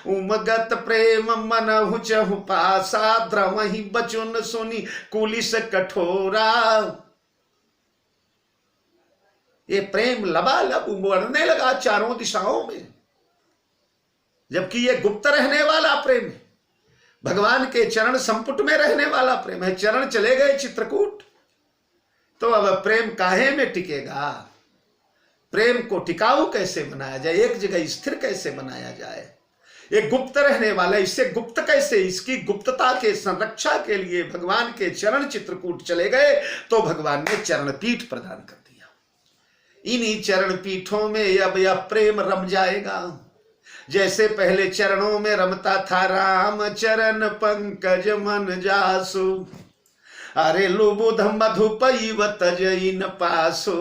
उमगत प्रेम मनहु चहुपासा, द्रवहि बचुन सुनी कुलिस कठोरा। ये प्रेम लबालब उमड़ने लगा चारों दिशाओं में, जबकि ये गुप्त रहने वाला प्रेम है, भगवान के चरण संपुट में रहने वाला प्रेम है। चरण चले गए चित्रकूट, तो अब प्रेम काहे में टिकेगा? प्रेम को टिकाऊ कैसे बनाया जाए, एक जगह स्थिर कैसे बनाया जाए? ये गुप्त रहने वाला, इससे गुप्त कैसे? इसकी गुप्तता के संरक्षा के लिए भगवान के चरण चित्रकूट चले गए, तो भगवान ने चरण पीठ प्रदान कर दिया। इन्हीं चरण पीठों में अब यह प्रेम रम जाएगा। जैसे पहले चरणों में रमता था, राम चरण पंकज मन जासु, अरे लुबुध मधुपैव तजई न पासु।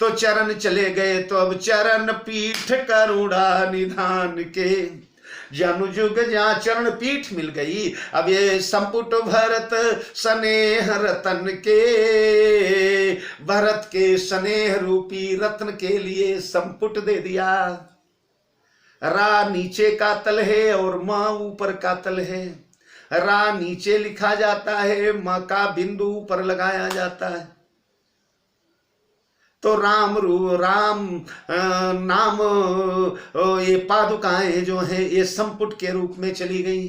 तो चरण चले गए, तो अब चरण पीठ करुणा निधान के। जनु जुग जहाँ चरण पीठ मिल गई, अब ये संपुट भरत स्नेह रतन के, भरत के स्नेह रूपी रत्न के लिए संपुट दे दिया। रा नीचे का तल है और माँ ऊपर का तल है। रा नीचे लिखा जाता है, माँ का बिंदु ऊपर लगाया जाता है। तो राम नाम ये पादुकाएं जो हैं ये संपुट के रूप में चली गई।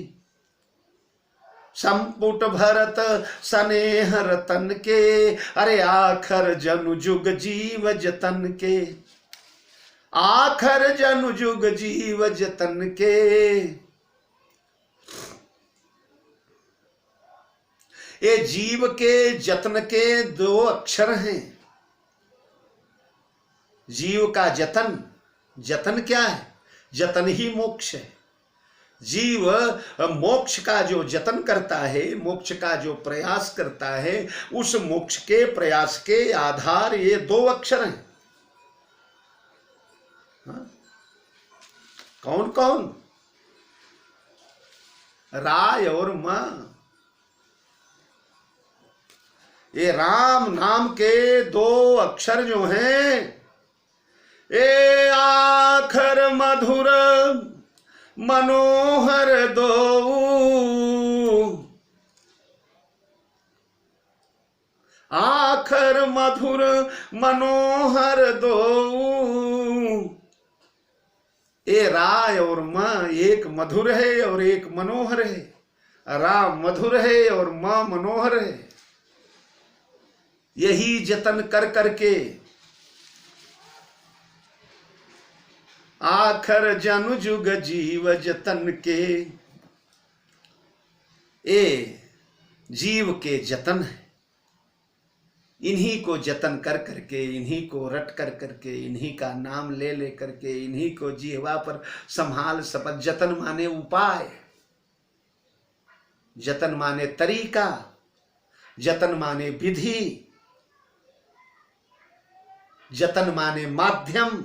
संपुट भरत स्नेह रतन के, अरे आखर जनु जुग जीव जतन के, आखर जनु जुग जीव जतन के। ये जीव के जतन के दो अक्षर हैं। जीव का जतन, जतन क्या है? जतन ही मोक्ष है। जीव मोक्ष का जो जतन करता है, मोक्ष का जो प्रयास करता है, उस मोक्ष के प्रयास के आधार ये दो अक्षर हैं। कौन कौन? राय और मां। ये राम नाम के दो अक्षर जो हैं, ए आखर मधुर मनोहर दो, आखर मधुर मनोहर दो। ए राय और मां एक मधुर है और एक मनोहर है। राम मधुर है और मां मनोहर है। यही जतन कर करके आखर जनु जुग जीव जतन के। ये जीव के जतन है। इन्हीं को जतन कर करके, इन्हीं को रट कर करके, इन्हीं का नाम ले ले करके, इन्हीं को जिह्वा पर संभाल शपथ। जतन माने उपाय, जतन माने तरीका, जतन माने विधि, जतन माने माध्यम,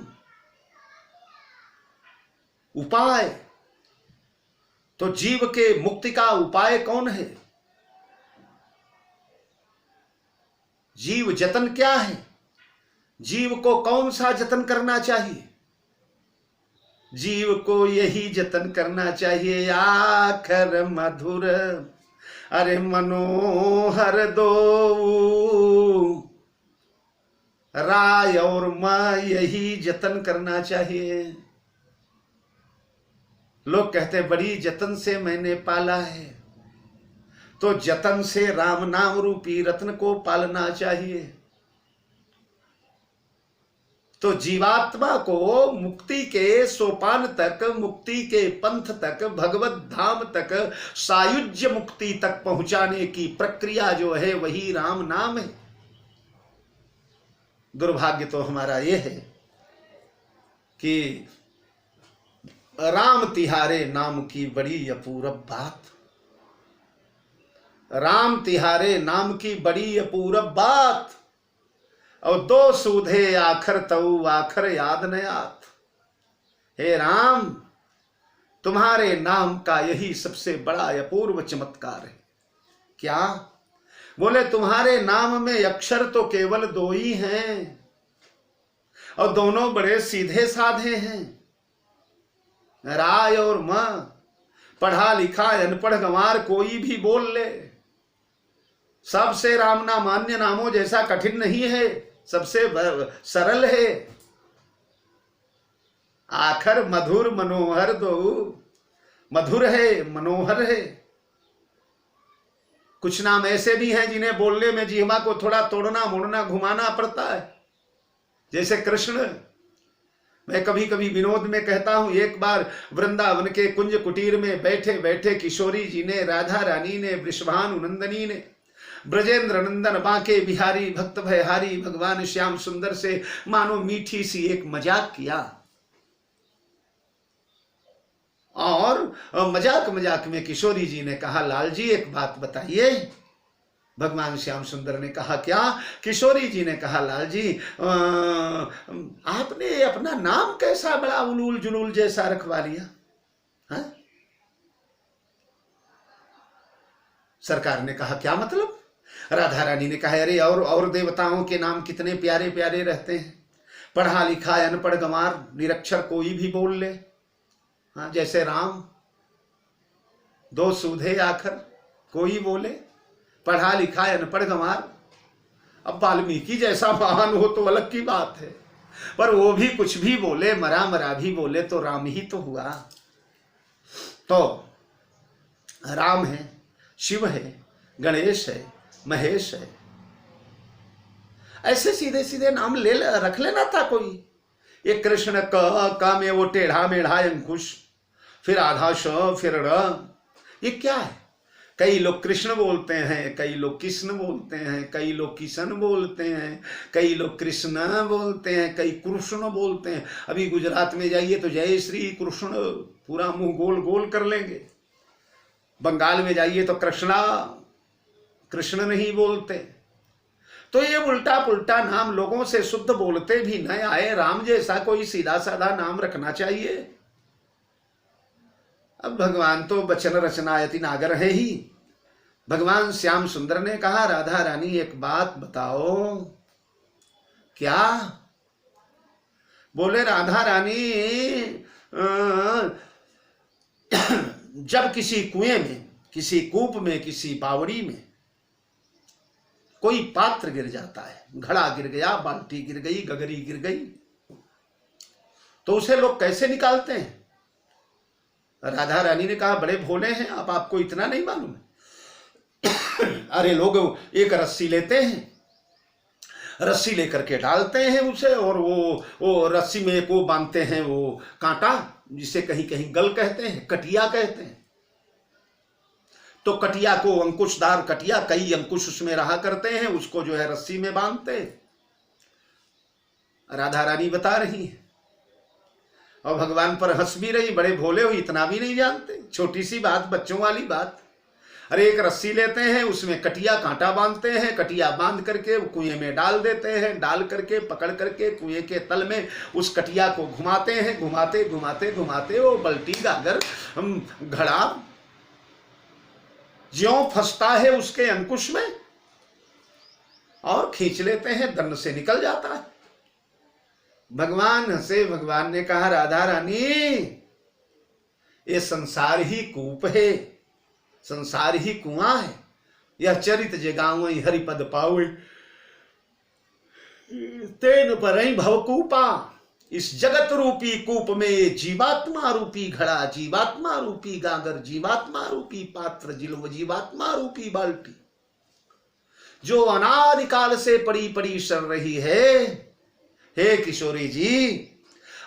उपाय। तो जीव के मुक्ति का उपाय कौन है? जीव जतन क्या है? जीव को कौन सा जतन करना चाहिए? जीव को यही जतन करना चाहिए, आखर मधुर अरे मनोहर दो राय और मां, यही जतन करना चाहिए। लोग कहते बड़ी जतन से मैंने पाला है, तो जतन से राम नाम रूपी रत्न को पालना चाहिए। तो जीवात्मा को मुक्ति के सोपान तक, मुक्ति के पंथ तक, भगवत धाम तक, सायुज्य मुक्ति तक पहुंचाने की प्रक्रिया जो है वही राम नाम है। दुर्भाग्य तो हमारा यह है कि राम तिहारे नाम की बड़ी अपूर्व बात, राम तिहारे नाम की बड़ी अपूर्व बात, और दो सूधे आखर तऊ आखर याद न आत। हे राम, तुम्हारे नाम का यही सबसे बड़ा अपूर्व चमत्कार है। क्या? बोले तुम्हारे नाम में अक्षर तो केवल दो ही हैं, और दोनों बड़े सीधे साधे हैं, राय और मां। पढ़ा लिखा अनपढ़ गंवार कोई भी बोल ले, सबसे राम नाम अन्य नामों जैसा कठिन नहीं है, सबसे सरल है। आखर मधुर मनोहर दो, मधुर है, मनोहर है। कुछ नाम ऐसे भी हैं जिन्हें बोलने में जिह्वा को थोड़ा तोड़ना मोड़ना घुमाना पड़ता है, जैसे कृष्ण। मैं कभी कभी विनोद में कहता हूं, एक बार वृंदावन के कुंज कुटीर में बैठे बैठे किशोरी जी ने, राधा रानी ने, वृषभानु नंदनी ने, ब्रजेंद्र नंदन बांके बिहारी भक्त भयहारी भगवान श्याम सुंदर से मानो मीठी सी एक मजाक किया। और मजाक मजाक में किशोरी जी ने कहा, लाल जी एक बात बताइए। भगवान श्याम सुंदर ने कहा, क्या? किशोरी जी ने कहा, लाल जी आपने अपना नाम कैसा बड़ा उलूल जुलूल जैसा रखवा लिया? हा? सरकार ने कहा, क्या मतलब? राधा रानी ने कहा, अरे और देवताओं के नाम कितने प्यारे प्यारे रहते हैं, पढ़ा लिखा अनपढ़ गंवार निरक्षर कोई भी बोल ले। हाँ, जैसे राम, दो सूधे आखर कोई बोले, पढ़ा लिखा अनपढ़ गंवार। अब वाल्मीकि जैसा महान हो तो अलग की बात है, पर वो भी कुछ भी बोले, मरा मरा भी बोले तो राम ही तो हुआ। तो राम है, शिव है, गणेश है, महेश है, ऐसे सीधे सीधे नाम ले रख लेना था कोई। ये कृष्ण क में वो टेढ़ा मेढ़ा अंकुश, फिर आधा श, फिर र, ये क्या है? कई लोग कृष्ण बोलते हैं, कई लोग कृष्ण बोलते हैं, कई लोग किशन बोलते हैं, कई लोग कृष्ण बोलते हैं, कई कृष्ण बोलते हैं। अभी गुजरात में जाइए तो जय श्री कृष्ण, पूरा मुंह गोल गोल कर लेंगे। बंगाल में जाइए तो कृष्णा, कृष्ण नहीं बोलते। तो ये उल्टा पुल्टा नाम लोगों से शुद्ध बोलते भी न आए, राम जैसा कोई सीधा साधा नाम रखना चाहिए। अब भगवान तो वचन रचनायति नागर है ही। भगवान श्याम सुंदर ने कहा, राधा रानी एक बात बताओ। क्या? बोले, राधा रानी जब किसी कुएं में, किसी कूप में, किसी बावड़ी में कोई पात्र गिर जाता है, घड़ा गिर गया, बाल्टी गिर गई, गगरी गिर गई, तो उसे लोग कैसे निकालते हैं? राधा रानी ने कहा, बड़े भोले हैं आप, आपको इतना नहीं मालूम है? अरे लोग एक रस्सी लेते हैं, रस्सी लेकर के डालते हैं उसे, और वो रस्सी में को बांधते हैं वो कांटा, जिसे कहीं कहीं गल कहते हैं, कटिया कहते हैं। तो कटिया को, अंकुशदार कटिया, कई अंकुश उसमें रहा करते हैं, उसको जो है रस्सी में बांधते। राधा रानी बता रही है और भगवान पर हंस भी रही, बड़े भोले हो, इतना भी नहीं जानते, छोटी सी बात, बच्चों वाली बात। अरे एक रस्सी लेते हैं, उसमें कटिया कांटा बांधते हैं, कटिया बांध करके कुएं में डाल देते हैं, डाल करके पकड़ करके कुएं के तल में उस कटिया को घुमाते हैं, घुमाते घुमाते घुमाते वो बल्टी गागर घड़ा ज्यों फंसता है उसके अंकुश में और खींच लेते हैं, दंड से निकल जाता है। भगवान हंसे, भगवान ने कहा राधा रानी ये संसार ही कूप है, संसार ही कुआं है, यह चरित जगाओ हरिपद पाओ तेन पर भवकूपा। इस जगत रूपी कूप में जीवात्मा रूपी घड़ा, जीवात्मा रूपी गागर, जीवात्मा रूपी पात्र, जीवात्मा रूपी बाल्टी जो अनादिकाल से पड़ी पड़ी सड़ रही है। हे किशोरी जी,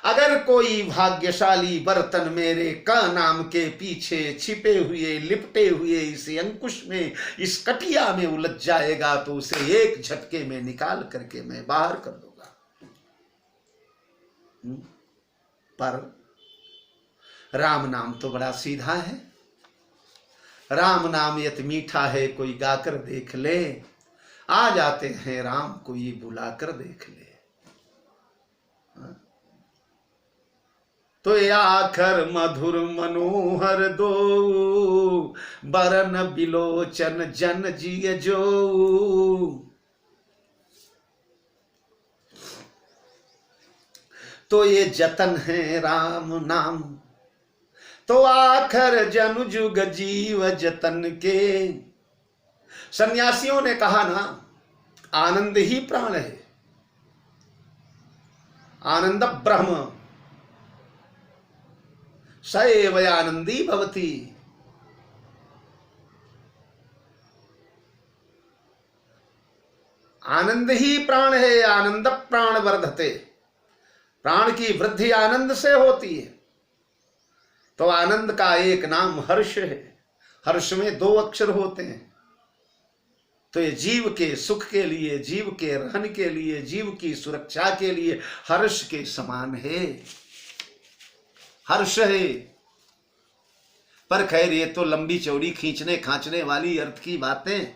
अगर कोई भाग्यशाली बर्तन मेरे का नाम के पीछे छिपे हुए लिपटे हुए इस अंकुश में, इस कटिया में उलझ जाएगा तो उसे एक झटके में निकाल करके मैं बाहर कर दूंगा। पर राम नाम तो बड़ा सीधा है, राम नाम यत मीठा है, कोई गाकर देख ले, आ जाते हैं राम, कोई बुलाकर देख ले। तो आखर मधुर मनोहर दो, बरन बिलोचन जन जिय जो। तो ये जतन है राम नाम, तो आखर जनु जुग जीव जतन के। सन्यासियों ने कहा ना, आनंद ही प्राण है, आनंद ब्रह्म सएव आनंदी भवती। आनंद ही प्राण है, आनंद प्राण वर्धते। प्राण की वृद्धि आनंद से होती है। तो आनंद का एक नाम हर्ष है। हर्ष में 2 अक्षर होते हैं। तो ये जीव के सुख के लिए, जीव के रहन के लिए, जीव की सुरक्षा के लिए हर्ष के समान है, हर्ष है। पर खैर ये तो लंबी चौड़ी खींचने खांचने वाली अर्थ की बातें,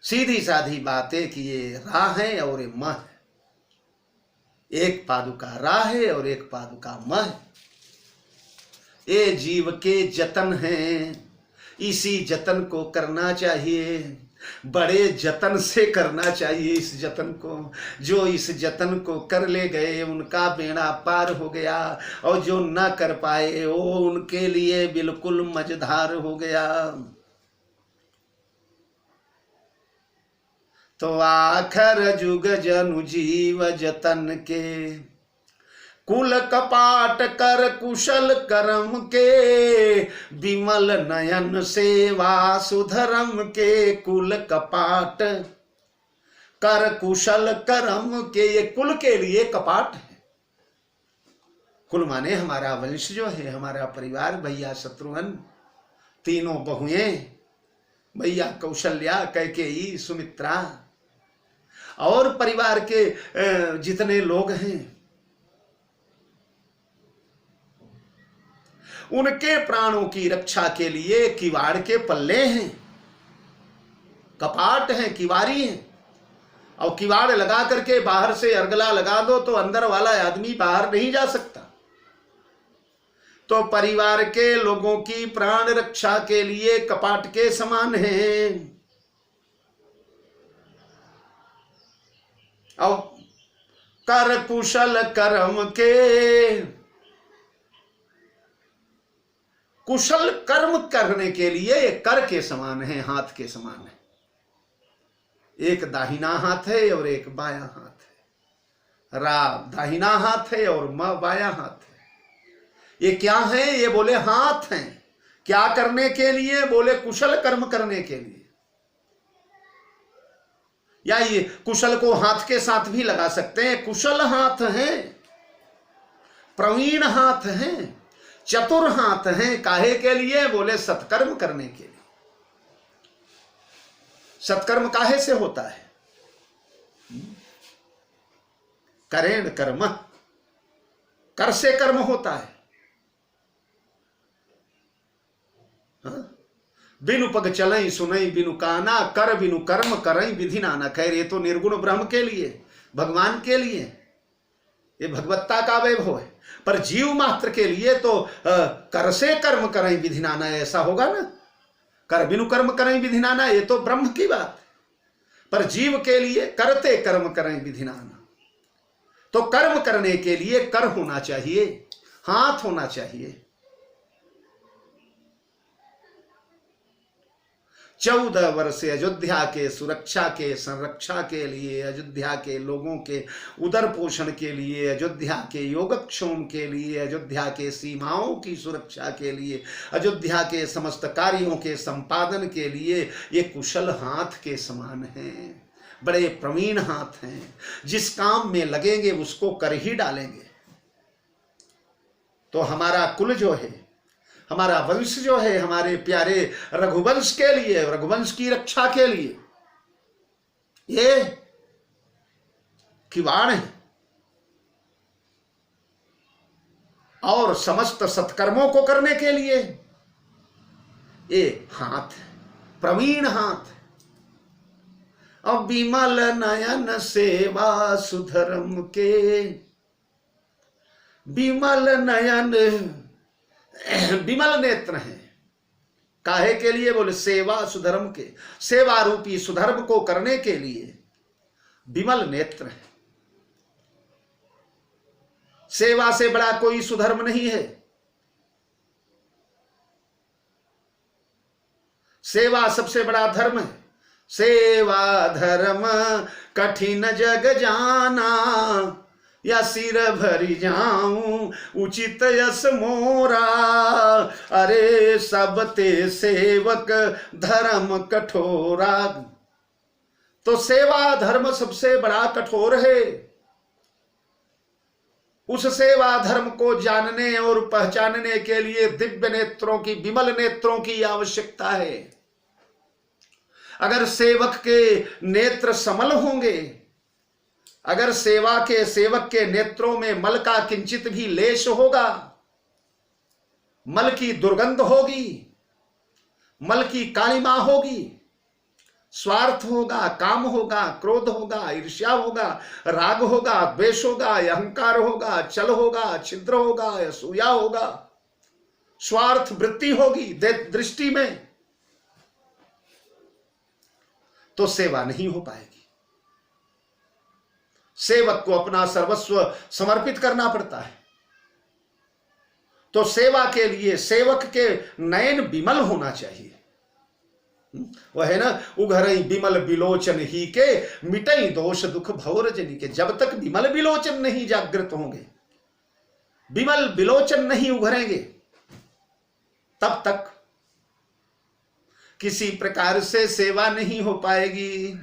सीधी साधी बातें कि ये रा है और ये म है, एक पादुका रा है और एक पादुका म है। ये जीव के जतन हैं, इसी जतन को करना चाहिए, बड़े जतन से करना चाहिए इस जतन को। जो इस जतन को कर ले गए उनका बेड़ा पार हो गया, और जो ना कर पाए वो उनके लिए बिल्कुल मझधार हो गया। तो आखर जुग जनु जीव जतन के, कुल कपाट कर कुशल कर्म के, विमल नयन सेवा सुधर्म के। कुल कपाट कर कुशल कर्म के, ये कुल के लिए कपाट है। कुल माने हमारा वंश जो है, हमारा परिवार, भैया शत्रुघ्न, तीनों बहुएं, भैया कौशल्या, कैकेयी, सुमित्रा, और परिवार के जितने लोग हैं उनके प्राणों की रक्षा के लिए किवाड़ के पल्ले हैं, कपाट हैं, किवारी हैं। और किवाड़ लगा करके बाहर से अर्गला लगा दो तो अंदर वाला आदमी बाहर नहीं जा सकता। तो परिवार के लोगों की प्राण रक्षा के लिए कपाट के समान हैं। और कर कुशल कर्म के, कुशल कर्म करने के लिए कर के समान है, हाथ के समान है। एक दाहिना हाथ है और एक बायां हाथ है। रा दाहिना हाथ है और म बायां हाथ है। ये क्या है? ये बोले हाथ हैं। क्या करने के लिए? बोले कुशल कर्म करने के लिए। या ये कुशल को हाथ के साथ भी लगा सकते हैं। कुशल हाथ हैं, प्रवीण हाथ हैं, चतुर हाथ हैं, काहे के लिए? बोले सत्कर्म करने के लिए। सत्कर्म काहे से होता है? करेण कर्म, कर से कर्म होता है। बिनु पग चलई सुनई बिनु काना, कर बिनु कर्म करई विधि नाना। खैर ये तो निर्गुण ब्रह्म के लिए, भगवान के लिए, ये भगवत्ता का वैभव है। पर जीव मात्र के लिए तो कर से कर्म करई विधि नाना, ऐसा होगा ना। कर बिनु कर्म करई विधि नाना, ये तो ब्रह्म की बात है। पर जीव के लिए करते कर्म करई विधि नाना। तो कर्म करने के लिए कर होना चाहिए, हाथ होना चाहिए। 14 वर्ष अयोध्या के सुरक्षा के संरक्षा के लिए, अयोध्या के लोगों के उदर पोषण के लिए, अयोध्या के योगक्षेम के लिए, अयोध्या के सीमाओं की सुरक्षा के लिए, अयोध्या के समस्त कार्यों के संपादन के लिए ये कुशल हाथ के समान हैं। बड़े प्रवीण हाथ हैं। जिस काम में लगेंगे उसको कर ही डालेंगे। तो हमारा कुल जो है, हमारा वंश जो है, हमारे प्यारे रघुवंश के लिए, रघुवंश की रक्षा के लिए ये किवाड़ है। और समस्त सत्कर्मों को करने के लिए ये हाथ है, प्रवीण हाथ। अब विमल नयन सेवा सुधर्म के, विमल नयन, विमल नेत्र हैं। काहे के लिए? बोले सेवा सुधर्म के, सेवा रूपी सुधर्म को करने के लिए विमल नेत्र है। सेवा से बड़ा कोई सुधर्म नहीं है। सेवा सबसे बड़ा धर्म है। सेवा धर्म कठिन जग जाना, या सिर भरी जाऊं उचित यस मोरा। अरे सब ते सेवक धर्म कठोरा। तो सेवा धर्म सबसे बड़ा कठोर है। उस सेवा धर्म को जानने और पहचानने के लिए दिव्य नेत्रों की, विमल नेत्रों की आवश्यकता है। अगर सेवक के नेत्र समल होंगे, अगर सेवक के नेत्रों में मल का किंचित भी लेश होगा, मल की दुर्गंध होगी, मल की कालिमा होगी, स्वार्थ होगा, काम होगा, क्रोध होगा, ईर्ष्या होगा, राग होगा, द्वेष होगा, अहंकार होगा, चल होगा, छिद्र होगा, असूया होगा, स्वार्थ वृत्ति होगी दृष्टि में, तो सेवा नहीं हो पाएगी। सेवक को अपना सर्वस्व समर्पित करना पड़ता है। तो सेवा के लिए सेवक के नयन विमल होना चाहिए। वह है ना, उघरई विमल बिलोचन ही के, मिटई दोष दुख भौर जनी के। जब तक विमल बिलोचन नहीं जागृत होंगे, विमल बिलोचन नहीं उघरेंगे, तब तक किसी प्रकार से सेवा नहीं हो पाएगी।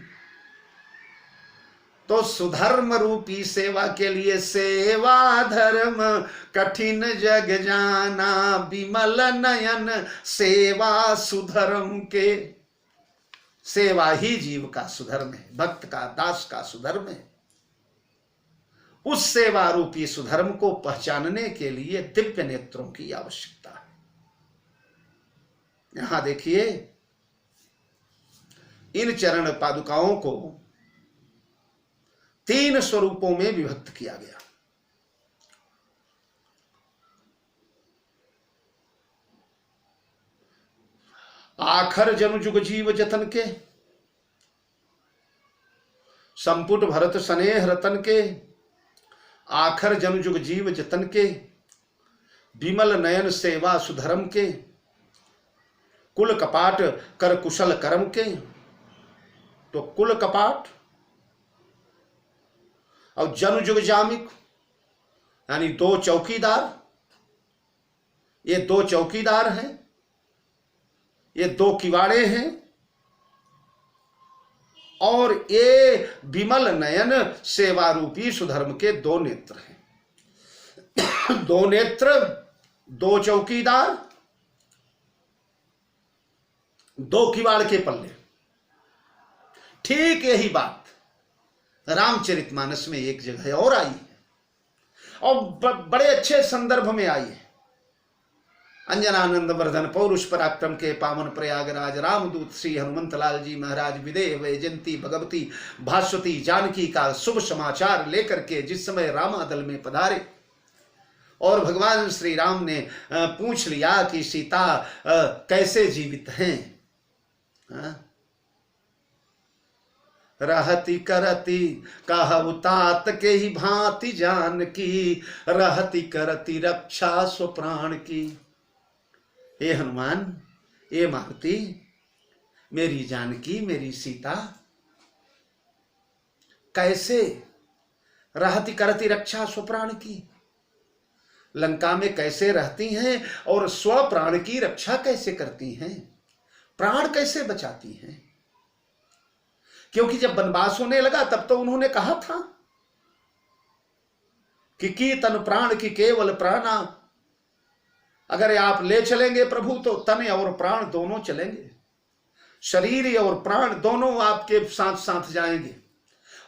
तो सुधर्म रूपी सेवा के लिए सेवा धर्म कठिन जग जाना, विमल नयन सेवा सुधर्म के। सेवा ही जीव का सुधर्म है, भक्त का, दास का सुधर्म है। उस सेवा रूपी सुधर्म को पहचानने के लिए दिव्य नेत्रों की आवश्यकता है। यहां देखिए, इन चरण पादुकाओं को 3 स्वरूपों में विभक्त किया गया। आखर जनु जुग जीव जतन के, संपुट भरत स्नेह रतन के, आखर जनु जुग जीव जतन के, विमल नयन सेवा सुधर्म के, कुल कपाट कर कुशल कर्म के। तो कुल कपाट और जनु जुग जामिक, यानी 2 चौकीदार। ये 2 चौकीदार हैं, ये 2 किवाड़े हैं, और ये विमल नयन सेवा रूपी सुधर्म के 2 नेत्र हैं। 2 नेत्र दो चौकीदार, दो किवाड़ के पल्ले। ठीक यही बात रामचरितमानस में एक जगह और आई है और बड़े अच्छे संदर्भ में आई है। अंजनानंद वर्धन पौरुष पराक्रम के पावन प्रयागराज रामदूत श्री हनुमंत लाल जी महाराज विदेह वैजंती भगवती भास्वती जानकी का शुभ समाचार लेकर के जिस समय रामादल में पधारे और भगवान श्री राम ने पूछ लिया कि सीता कैसे जीवित हैं, रहती करती कहु तात के ही भांति जान की, रहती करती रक्षा स्व प्राण की। हे हनुमान, हे मारुति, मेरी जानकी मेरी सीता कैसे रहती करती रक्षा स्व प्राण की, लंका में कैसे रहती हैं और स्व प्राण की रक्षा कैसे करती हैं, प्राण कैसे बचाती हैं। क्योंकि जब वनवास होने लगा तब तो उन्होंने कहा था कि तन प्राण की केवल प्राणा, अगर आप ले चलेंगे प्रभु तो तन और प्राण दोनों चलेंगे, शरीर और प्राण दोनों आपके साथ साथ जाएंगे।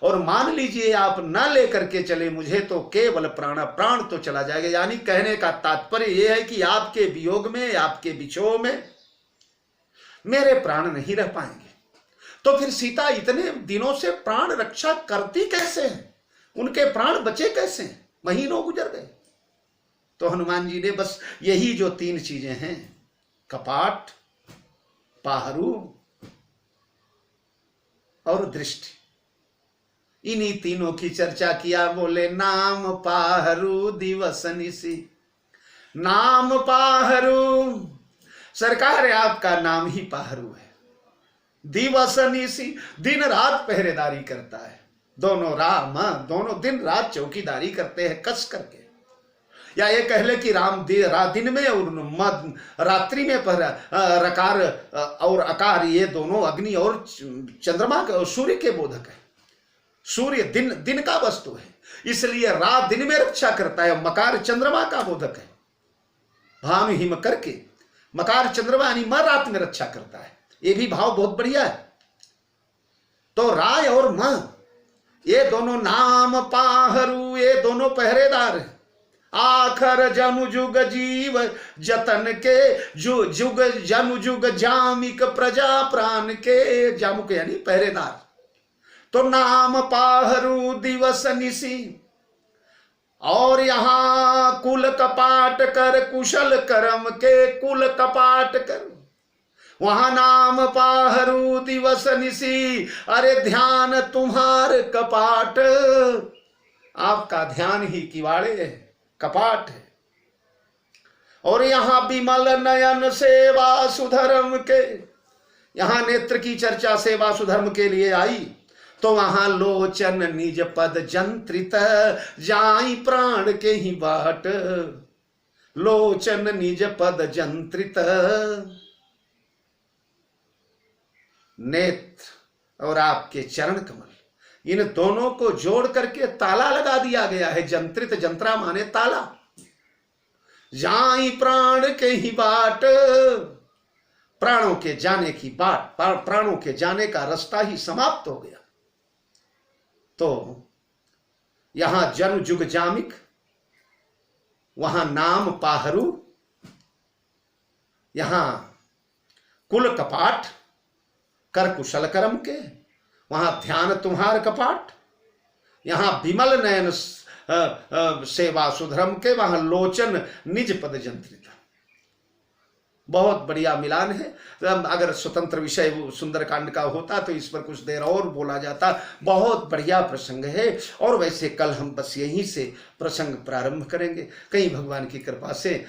और मान लीजिए आप ना लेकर के चले मुझे तो केवल प्राण तो चला जाएगा। यानी कहने का तात्पर्य यह है कि आपके वियोग में, आपके विछोह में मेरे प्राण नहीं रह पाएंगे। तो फिर सीता इतने दिनों से प्राण रक्षा करती कैसे हैं, उनके प्राण बचे कैसे हैं, महीनों गुजर गए। तो हनुमान जी ने बस यही जो तीन चीजें हैं, कपाट, पाहरू और दृष्टि, इन्हीं तीनों की चर्चा किया। बोले नाम पाहरू दिवस निसी, नाम पाहरू, सरकार आपका नाम ही पाहरू है। दिवस निसी, दिन रात पहरेदारी करता है। दोनों दिन रात चौकीदारी करते हैं कस करके। या ये कह ले कि राम दिन में और रात्रि में रकार और अकार, ये दोनों अग्नि और चंद्रमा और सूर्य के बोधक है। सूर्य दिन का वस्तु है, इसलिए रात दिन में रक्षा करता है। मकार चंद्रमा का बोधक है, भानु हिम करके मकार चंद्रमा यानी म रात में रक्षा करता है। ये भी भाव बहुत बढ़िया है। तो राय और म ये दोनों नाम पाहरू, ये दोनों पहरेदार हैं। आखर जनु जुग जीव जतन के, जुग जनु जुग जामिक प्रजा प्राण के, जामुक यानी पहरेदार। तो नाम पाहरू दिवस निसी, और यहां कुल कपाट कर कुशल कर्म के, कुल कपाट कर, वहां नाम पाहरू दिवस निसी। अरे ध्यान तुम्हार कपाट, आपका ध्यान ही किवाड़े है, कपाट है। और यहां विमल नयन सेवा सुधर्म के, यहां नेत्र की चर्चा सेवा सुधर्म के लिए आई। तो वहां लोचन निज पद जंत्रित, जाई प्राण के ही बाट, लोचन निज पद जंत्रित। नेत्र और आपके चरण कमल, इन दोनों को जोड़ करके ताला लगा दिया गया है। जंत्रित, जंत्रा माने ताला। जाई प्राण के ही बाट, प्राणों के जाने की बाट, प्राणों के जाने का रास्ता ही समाप्त हो गया। तो यहां जन जुग जामिक, वहां नाम पाहरू, यहां कुल कपाट कर कुशल कर्म के, वहां ध्यान तुम्हार कपाट, यहां विमल नयन सेवा सुधर्म के, वहां लोचन निज पद जंत्रित। बहुत बढ़िया मिलान है। अगर स्वतंत्र विषय सुंदरकांड का होता तो इस पर कुछ देर और बोला जाता। बहुत बढ़िया प्रसंग है। और वैसे कल हम बस यहीं से प्रसंग प्रारंभ करेंगे। कहीं भगवान की कृपा से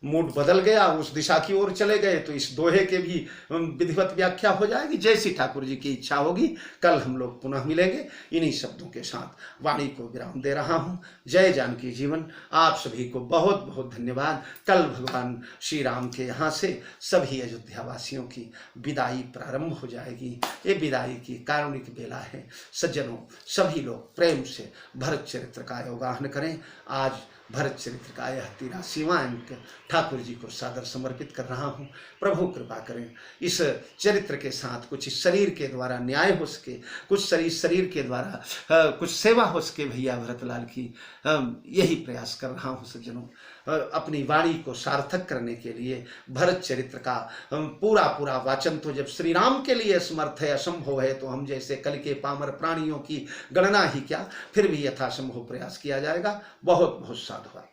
मूड बदल गया, उस दिशा की ओर चले गए तो इस दोहे के भी विधिवत व्याख्या हो जाएगी। जैसी ठाकुर जी की इच्छा होगी कल हम लोग पुनः मिलेंगे। इन्हीं शब्दों के साथ वाणी को विराम दे रहा हूँ। जय जानकी जीवन। आप सभी को बहुत बहुत धन्यवाद। कल भगवान श्री राम के यहाँ से सभी अयोध्या वासियों की विदाई प्रारंभ हो जाएगी। ये विदाई की कारुणिक बेला है। सज्जनों, सभी लोग प्रेम से भरत चरित्र का अवगाहन करें। आज भरत चरित्र का यह 83वां अंक ठाकुर जी को सादर समर्पित कर रहा हूँ। प्रभु कृपा करें, इस चरित्र के साथ कुछ इस शरीर के द्वारा न्याय हो सके, कुछ शरीर के द्वारा कुछ सेवा हो सके भैया भरतलाल की, यही प्रयास कर रहा हूँ सज्जनों। अपनी वाणी को सार्थक करने के लिए भरत चरित्र का पूरा वाचन तो जब श्री राम के लिए समर्थ है, असंभव है, तो हम जैसे कल के पामर प्राणियों की गणना ही क्या, फिर भी यथासंभव प्रयास किया जाएगा। बहुत बहुत साधुवाद।